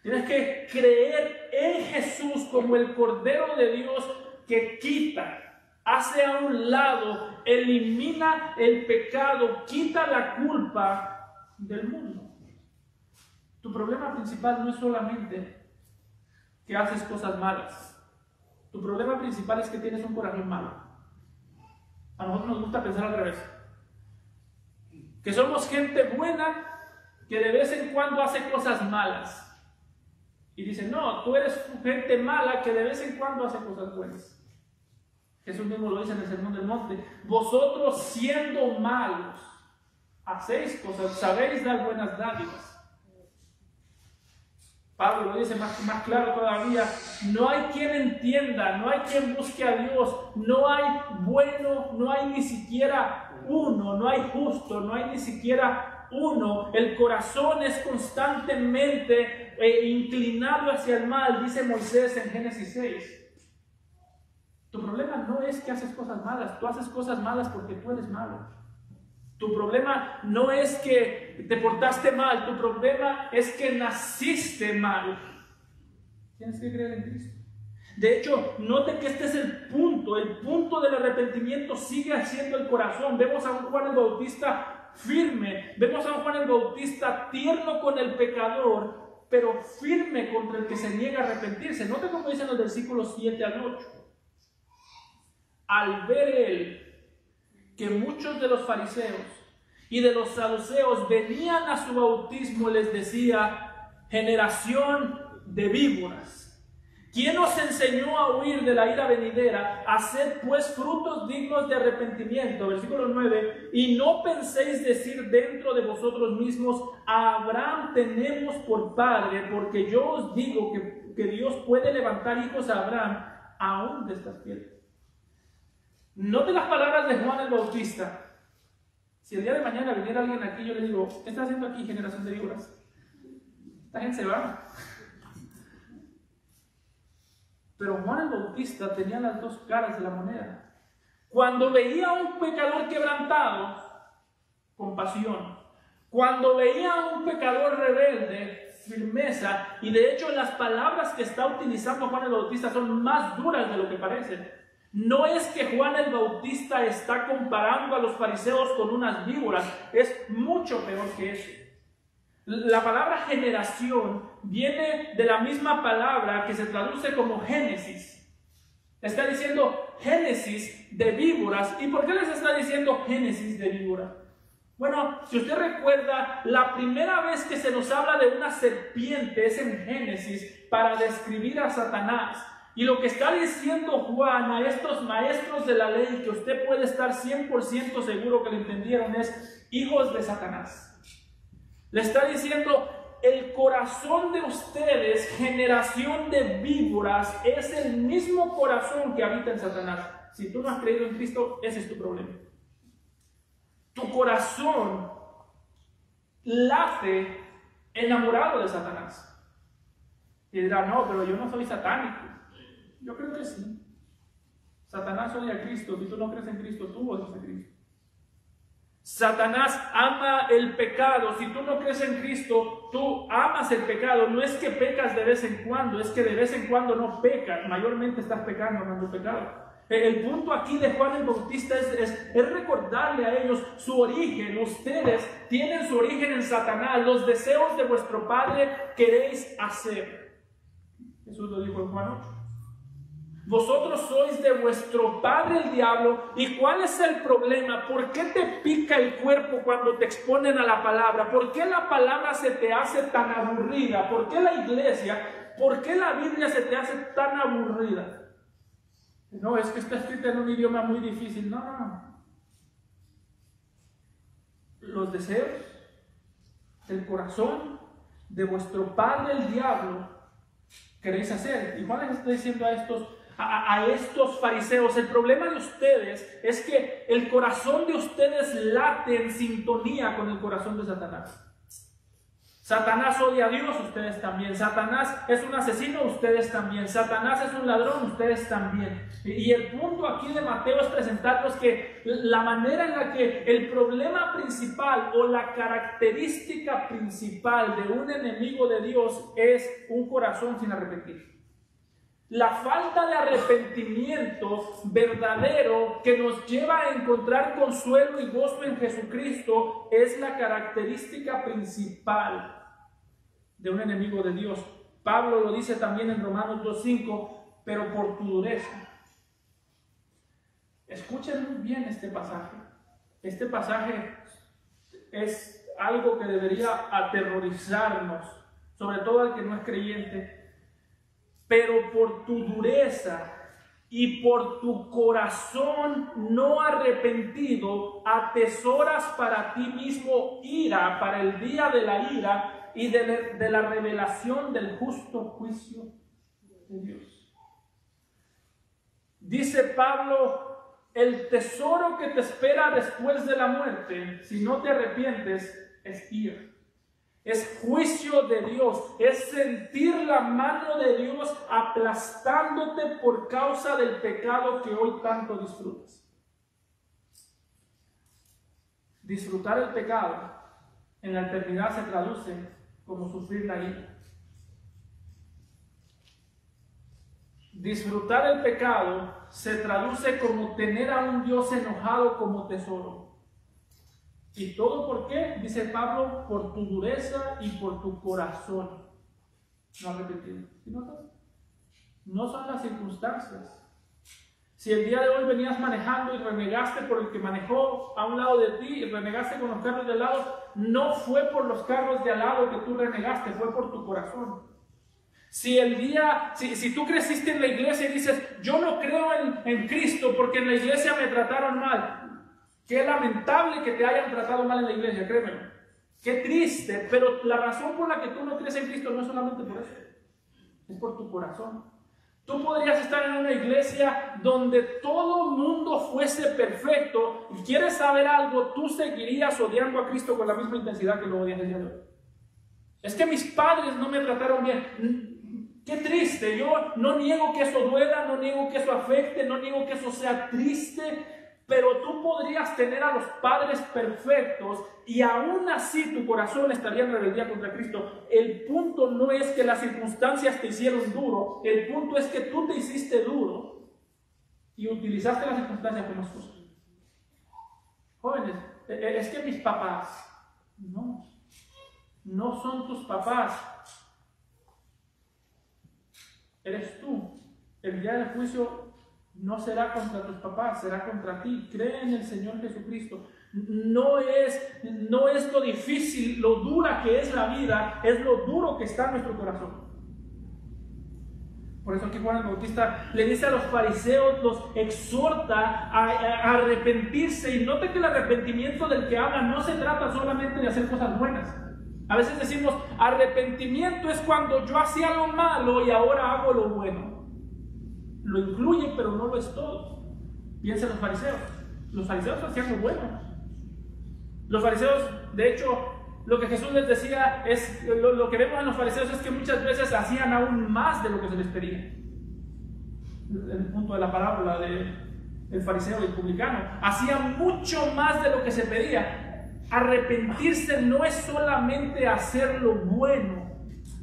Tienes que creer en Jesús como el Cordero de Dios que quita, hace a un lado, elimina el pecado, quita la culpa del mundo. Tu problema principal no es solamente que haces cosas malas. Tu problema principal es que tienes un corazón malo. A nosotros nos gusta pensar al revés. Que somos gente buena que de vez en cuando hace cosas malas. Y dicen: no, tú eres gente mala que de vez en cuando hace cosas buenas. Jesús mismo lo dice en el Sermón del Monte: vosotros, siendo malos, hacéis cosas, sabéis dar buenas dádivas. Pablo lo dice más claro todavía: no hay quien entienda, no hay quien busque a Dios, no hay bueno, no hay ni siquiera uno, no hay justo, no hay ni siquiera uno. El corazón es constantemente inclinado hacia el mal, dice Moisés en Génesis 6. Tu problema no es que haces cosas malas, tú haces cosas malas porque tú eres malo. Tu problema no es que te portaste mal, tu problema es que naciste mal. Tienes que creer en Cristo. De hecho, note que este es el punto del arrepentimiento sigue siendo el corazón. Vemos a un Juan el Bautista firme, vemos a un Juan el Bautista tierno con el pecador, pero firme contra el que se niega a arrepentirse. Note cómo dicen los versículos 7 al 8. Al ver él que muchos de los fariseos y de los saduceos venían a su bautismo, les decía: generación de víboras, ¿quién os enseñó a huir de la ira venidera? Haced pues frutos dignos de arrepentimiento. Versículo 9: y no penséis decir dentro de vosotros mismos: a Abraham tenemos por padre, porque yo os digo que Dios puede levantar hijos a Abraham aún de estas piedras. Note las palabras de Juan el Bautista. Si el día de mañana viniera alguien aquí, yo le digo: ¿qué está haciendo aquí, generación de víboras? Esta gente se va. Pero Juan el Bautista tenía las dos caras de la moneda. Cuando veía a un pecador quebrantado, compasión. Cuando veía a un pecador rebelde, firmeza. Y de hecho, las palabras que está utilizando Juan el Bautista son más duras de lo que parecen. No es que Juan el Bautista está comparando a los fariseos con unas víboras, es mucho peor que eso. La palabra generación viene de la misma palabra que se traduce como Génesis. Está diciendo génesis de víboras. ¿Y por qué les está diciendo génesis de víboras? Bueno, si usted recuerda, la primera vez que se nos habla de una serpiente es en Génesis para describir a Satanás. Y lo que está diciendo Juan a estos maestros de la ley, que usted puede estar 100% seguro que lo entendieron, es hijos de Satanás. Le está diciendo: el corazón de ustedes, generación de víboras, es el mismo corazón que habita en Satanás. Si tú no has creído en Cristo, ese es tu problema. Tu corazón late enamorado de Satanás. Y dirá: no, pero yo no soy satánico. Yo creo que sí. Satanás odia a Cristo. Si tú no crees en Cristo, tú odias a Cristo. Satanás ama el pecado. Si tú no crees en Cristo, tú amas el pecado. No es que pecas de vez en cuando, es que de vez en cuando no pecas. Mayormente estás pecando, amando pecado. El punto aquí de Juan el Bautista es recordarle a ellos su origen. Ustedes tienen su origen en Satanás. Los deseos de vuestro padre queréis hacer. Jesús lo dijo en Juan 8. Vosotros sois de vuestro padre el diablo. ¿Y cuál es el problema? ¿Por qué te pica el cuerpo cuando te exponen a la palabra? ¿Por qué la palabra se te hace tan aburrida? ¿Por qué la iglesia? ¿Por qué la Biblia se te hace tan aburrida? No, es que está escrita en un idioma muy difícil. No. Los deseos del corazón de vuestro padre el diablo queréis hacer. Y Juan les está diciendo a estos fariseos: el problema de ustedes es que el corazón de ustedes late en sintonía con el corazón de Satanás. Satanás odia a Dios, ustedes también. Satanás es un asesino, ustedes también. Satanás es un ladrón, ustedes también. Y el punto aquí de Mateo es presentarnos que la manera en la que el problema principal o la característica principal de un enemigo de Dios es un corazón sin arrepentir. La falta de arrepentimiento verdadero que nos lleva a encontrar consuelo y gozo en Jesucristo es la característica principal de un enemigo de Dios. Pablo lo dice también en Romanos 2:5, pero por tu dureza. Escuchen muy bien este pasaje. Este pasaje es algo que debería aterrorizarnos, sobre todo al que no es creyente. Pero por tu dureza y por tu corazón no arrepentido, atesoras para ti mismo ira para el día de la ira y de la revelación del justo juicio de Dios. Dice Pablo: el tesoro que te espera después de la muerte, si no te arrepientes, es ira. Es juicio de Dios, es sentir la mano de Dios aplastándote por causa del pecado que hoy tanto disfrutas. Disfrutar el pecado en la eternidad se traduce como sufrir la ira. Disfrutar el pecado se traduce como tener a un Dios enojado como tesoro. ¿Y todo por qué? Dice Pablo: por tu dureza y por tu corazón no arrepentido. ¿Sí notas? No son las circunstancias. Si el día de hoy venías manejando y renegaste por el que manejó a un lado de ti y renegaste con los carros de al lado, no fue por los carros de al lado que tú renegaste, fue por tu corazón. Si tú creciste en la iglesia y dices: yo no creo en Cristo porque en la iglesia me trataron mal. Qué lamentable que te hayan tratado mal en la iglesia, créemelo. Qué triste, pero la razón por la que tú no crees en Cristo no es solamente por eso, es por tu corazón. Tú podrías estar en una iglesia donde todo mundo fuese perfecto y quieres saber algo, tú seguirías odiando a Cristo con la misma intensidad que lo odias el día de hoy. Es que mis padres no me trataron bien. Qué triste. Yo no niego que eso duela, no niego que eso afecte, no niego que eso sea triste. Pero tú podrías tener a los padres perfectos y aún así tu corazón estaría en rebeldía contra Cristo. El punto no es que las circunstancias te hicieron duro, el punto es que tú te hiciste duro y utilizaste las circunstancias como excusa. Jóvenes, es que mis papás, no son tus papás. Eres tú. El día del juicio no será contra tus papás, será contra ti. Cree en el Señor Jesucristo. No es lo difícil, lo dura que es la vida, es lo duro que está en nuestro corazón. Por eso aquí Juan el Bautista le dice a los fariseos, los exhorta a arrepentirse. Y note que el arrepentimiento del que habla no se trata solamente de hacer cosas buenas. A veces decimos, arrepentimiento es cuando yo hacía lo malo y ahora hago lo bueno. Lo incluye, pero no lo es todo. Piensa en los fariseos. Los fariseos hacían lo bueno. Los fariseos, de hecho, lo que Jesús les decía es, lo que vemos en los fariseos es que muchas veces hacían aún más de lo que se les pedía. El punto de la parábola del fariseo y el publicano. Hacían mucho más de lo que se pedía. Arrepentirse no es solamente hacer lo bueno.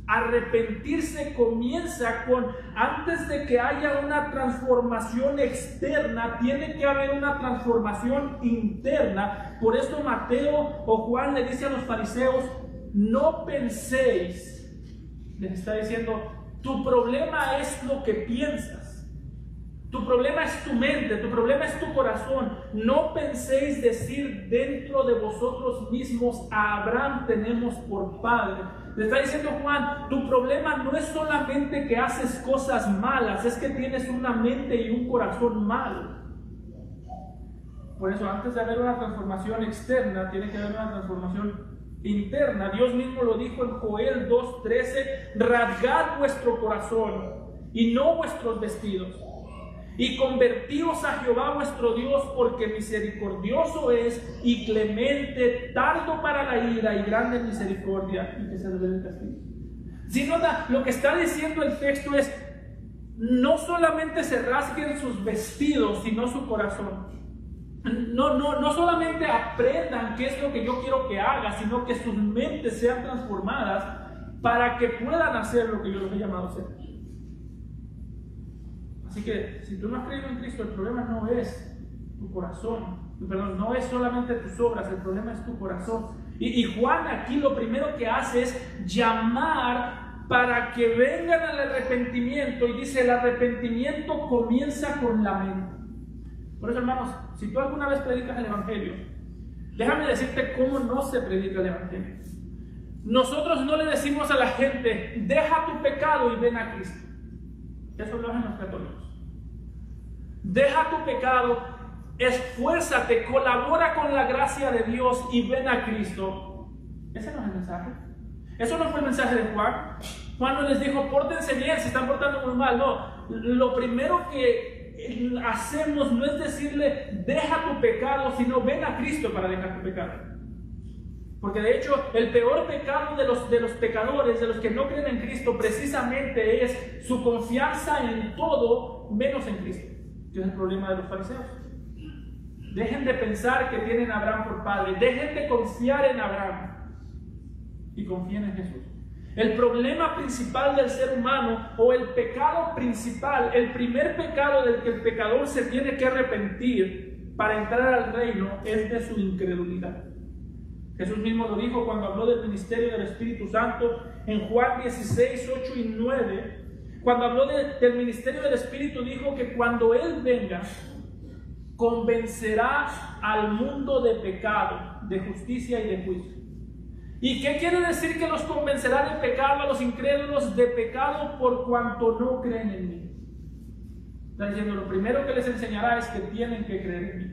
Arrepentirse comienza con, antes de que haya una transformación externa, tiene que haber una transformación interna. Por eso Mateo o Juan le dice a los fariseos, no penséis, les está diciendo, tu problema es lo que piensas. Tu problema es tu mente, tu problema es tu corazón. No penséis decir dentro de vosotros mismos, a Abraham tenemos por padre. Le está diciendo Juan, tu problema no es solamente que haces cosas malas, es que tienes una mente y un corazón malo. Por eso, antes de haber una transformación externa, tiene que haber una transformación interna. Dios mismo lo dijo en Joel 2:13, rasgad vuestro corazón y no vuestros vestidos, y convertíos a Jehová vuestro Dios, porque misericordioso es y clemente, tardo para la ira y grande en misericordia, y que se revele el castigo. Si nota, lo que está diciendo el texto es, no solamente se rasguen sus vestidos, sino su corazón. No solamente aprendan qué es lo que yo quiero que haga, sino que sus mentes sean transformadas para que puedan hacer lo que yo los he llamado a hacer. Así que si tú no has creído en Cristo, el problema no es tu corazón, perdón, no es solamente tus obras, el problema es tu corazón. Y Juan aquí lo primero que hace es llamar para que vengan al arrepentimiento, y dice, el arrepentimiento comienza con la mente. Por eso, hermanos, si tú alguna vez predicas el Evangelio, déjame decirte cómo no se predica el Evangelio. Nosotros no le decimos a la gente, deja tu pecado y ven a Cristo. Eso lo hacen los católicos. Deja tu pecado, esfuérzate, colabora con la gracia de Dios y ven a Cristo. Ese no es el mensaje. Eso no fue el mensaje de Juan. Juan no les dijo, pórtense bien, se están portando muy mal. No, lo primero que hacemos no es decirle, deja tu pecado, sino ven a Cristo para dejar tu pecado. Porque de hecho, el peor pecado de los pecadores, de los que no creen en Cristo, precisamente es su confianza en todo menos en Cristo. Que es el problema de los fariseos. Dejen de pensar que tienen a Abraham por padre. Dejen de confiar en Abraham y confíen en Jesús. El problema principal del ser humano, o el pecado principal, el primer pecado del que el pecador se tiene que arrepentir para entrar al reino, es de su incredulidad. Jesús mismo lo dijo cuando habló del ministerio del Espíritu Santo en Juan 16, 8 y 9. Cuando habló del ministerio del Espíritu, dijo que cuando Él venga, convencerá al mundo de pecado, de justicia y de juicio. ¿Y qué quiere decir que los convencerá de pecado a los incrédulos? De pecado por cuanto no creen en mí. Está diciendo, lo primero que les enseñará es que tienen que creer en mí.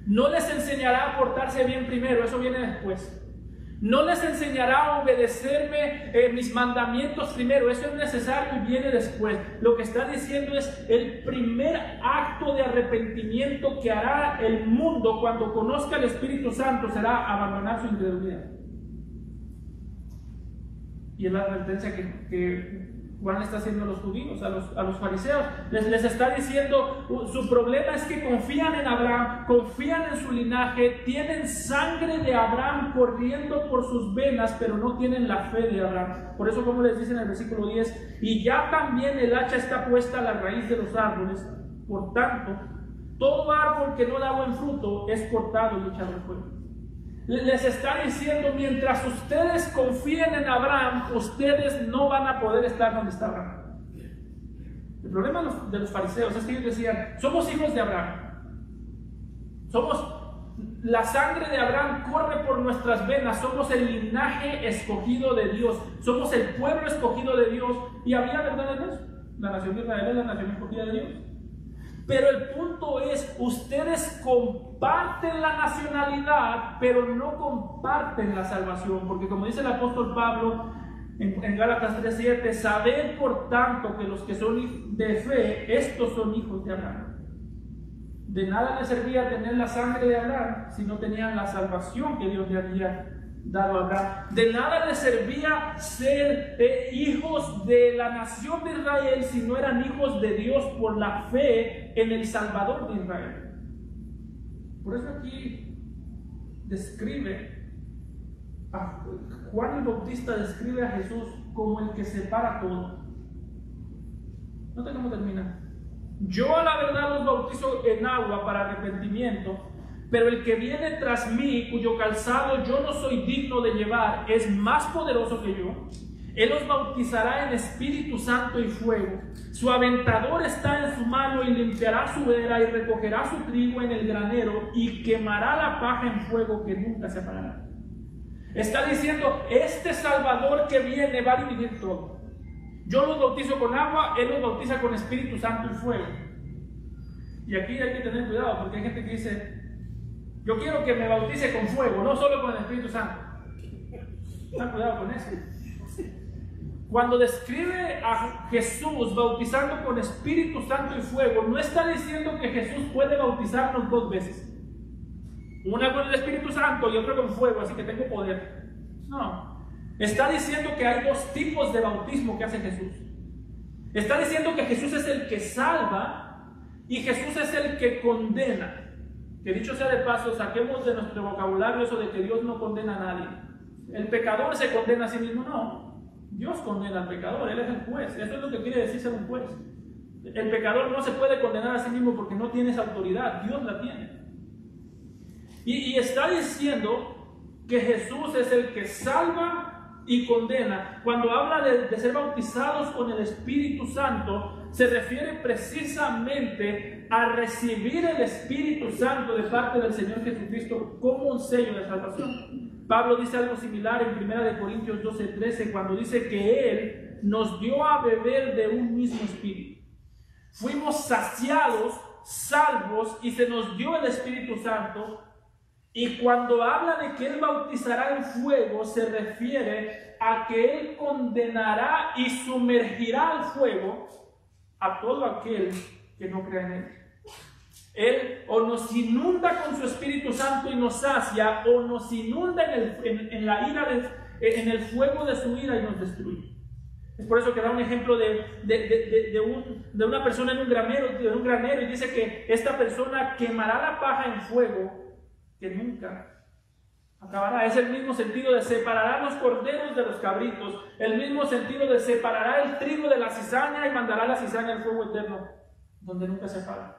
No les enseñará a portarse bien primero, eso viene después. No les enseñará a obedecerme mis mandamientos primero, eso es necesario y viene después. Lo que está diciendo es el primer acto de arrepentimiento que hará el mundo cuando conozca el Espíritu Santo será abandonar su incredulidad. Y es la advertencia que Juan está haciendo a los judíos, a los fariseos. Les está diciendo, su problema es que confían en Abraham, confían en su linaje, tienen sangre de Abraham corriendo por sus venas, pero no tienen la fe de Abraham. Por eso, como les dice en el versículo 10, y ya también el hacha está puesta a la raíz de los árboles, por tanto, todo árbol que no da buen fruto es cortado y echado al fuego. Les está diciendo, mientras ustedes confíen en Abraham, ustedes no van a poder estar donde está Abraham. problema de los fariseos es que ellos decían, somos hijos de Abraham. La sangre de Abraham corre por nuestras venas, somos el linaje escogido de Dios, somos el pueblo escogido de Dios. ¿Y había verdad en eso? La nación de Israel es la nación escogida de Dios. Pero el punto es, ustedes comparten la nacionalidad, pero no comparten la salvación, porque como dice el apóstol Pablo en Gálatas 3:7, sabed por tanto que los que son de fe, estos son hijos de Abraham. De nada les servía tener la sangre de Abraham si no tenían la salvación que Dios le había dado a Abraham. De nada les servía ser hijos de la nación de Israel si no eran hijos de Dios por la fe en el Salvador de Israel. Por eso aquí Juan el Bautista describe a Jesús como el que separa todo. No sé cómo termina. Yo a la verdad los bautizo en agua para arrepentimiento, pero el que viene tras mí, cuyo calzado yo no soy digno de llevar, es más poderoso que yo. Él los bautizará en Espíritu Santo y fuego. Su aventador está en su mano y limpiará su era y recogerá su trigo en el granero y quemará la paja en fuego que nunca se apagará. Está diciendo, este Salvador que viene va a dividir todo. Yo los bautizo con agua, Él los bautiza con Espíritu Santo y fuego. Y aquí hay que tener cuidado, porque hay gente que dice, yo quiero que me bautice con fuego, no solo con el Espíritu Santo. Ten cuidado con eso. Cuando describe a Jesús bautizando con Espíritu Santo y fuego, no está diciendo que Jesús puede bautizarnos dos veces. Una con el Espíritu Santo y otra con fuego, así que tengo poder. No. Está diciendo que hay dos tipos de bautismo que hace Jesús. Está diciendo que Jesús es el que salva y Jesús es el que condena. Que dicho sea de paso, saquemos de nuestro vocabulario eso de que Dios no condena a nadie. El pecador se condena a sí mismo, no. Dios condena al pecador, Él es el juez. Eso es lo que quiere decir ser un juez. El pecador no se puede condenar a sí mismo porque no tiene esa autoridad, Dios la tiene. Y está diciendo que Jesús es el que salva y condena. Cuando habla de ser bautizados con el Espíritu Santo, se refiere precisamente a recibir el Espíritu Santo de parte del Señor Jesucristo como un sello de salvación. Pablo dice algo similar en 1 Corintios 12:13, cuando dice que Él nos dio a beber de un mismo Espíritu. Fuimos saciados, salvos, y se nos dio el Espíritu Santo. Y cuando habla de que Él bautizará en fuego, se refiere a que Él condenará y sumergirá al fuego a todo aquel que no crea en Él. Él o nos inunda con su Espíritu Santo y nos sacia, o nos inunda en la ira, en el fuego de su ira y nos destruye. Es por eso que da un ejemplo de una persona en un granero y dice que esta persona quemará la paja en fuego que nunca acabará. Es el mismo sentido de separará los corderos de los cabritos, el mismo sentido de separará el trigo de la cizaña y mandará la cizaña al fuego eterno, donde nunca se apaga.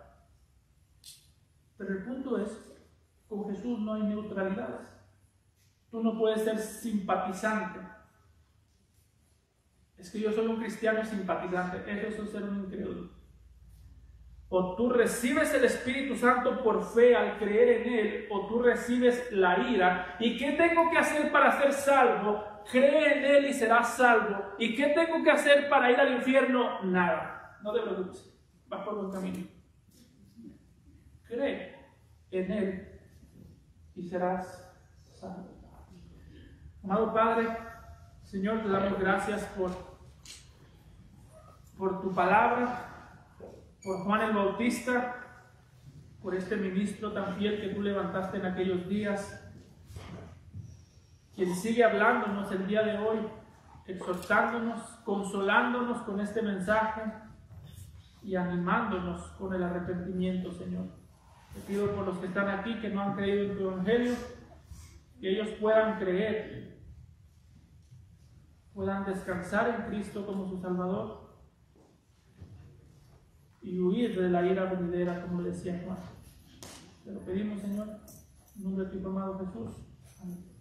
Pero el punto es, con Jesús no hay neutralidades. Tú no puedes ser simpatizante. Es que yo soy un cristiano simpatizante. Eso es ser un incrédulo. O tú recibes el Espíritu Santo por fe al creer en Él, o tú recibes la ira. ¿Y qué tengo que hacer para ser salvo? Cree en Él y serás salvo. ¿Y qué tengo que hacer para ir al infierno? Nada. No te preocupes. Vas por buen camino. Cree en Él y serás salvo. Amado Padre, Señor, te damos gracias por tu palabra, por Juan el Bautista, por este ministro tan fiel que tú levantaste en aquellos días, quien sigue hablándonos el día de hoy, exhortándonos, consolándonos con este mensaje y animándonos con el arrepentimiento, Señor. Te pido por los que están aquí que no han creído en tu Evangelio, que ellos puedan creer, puedan descansar en Cristo como su Salvador y huir de la ira venidera, como decía Juan. Te lo pedimos, Señor, en nombre de tu amado Jesús. Amén.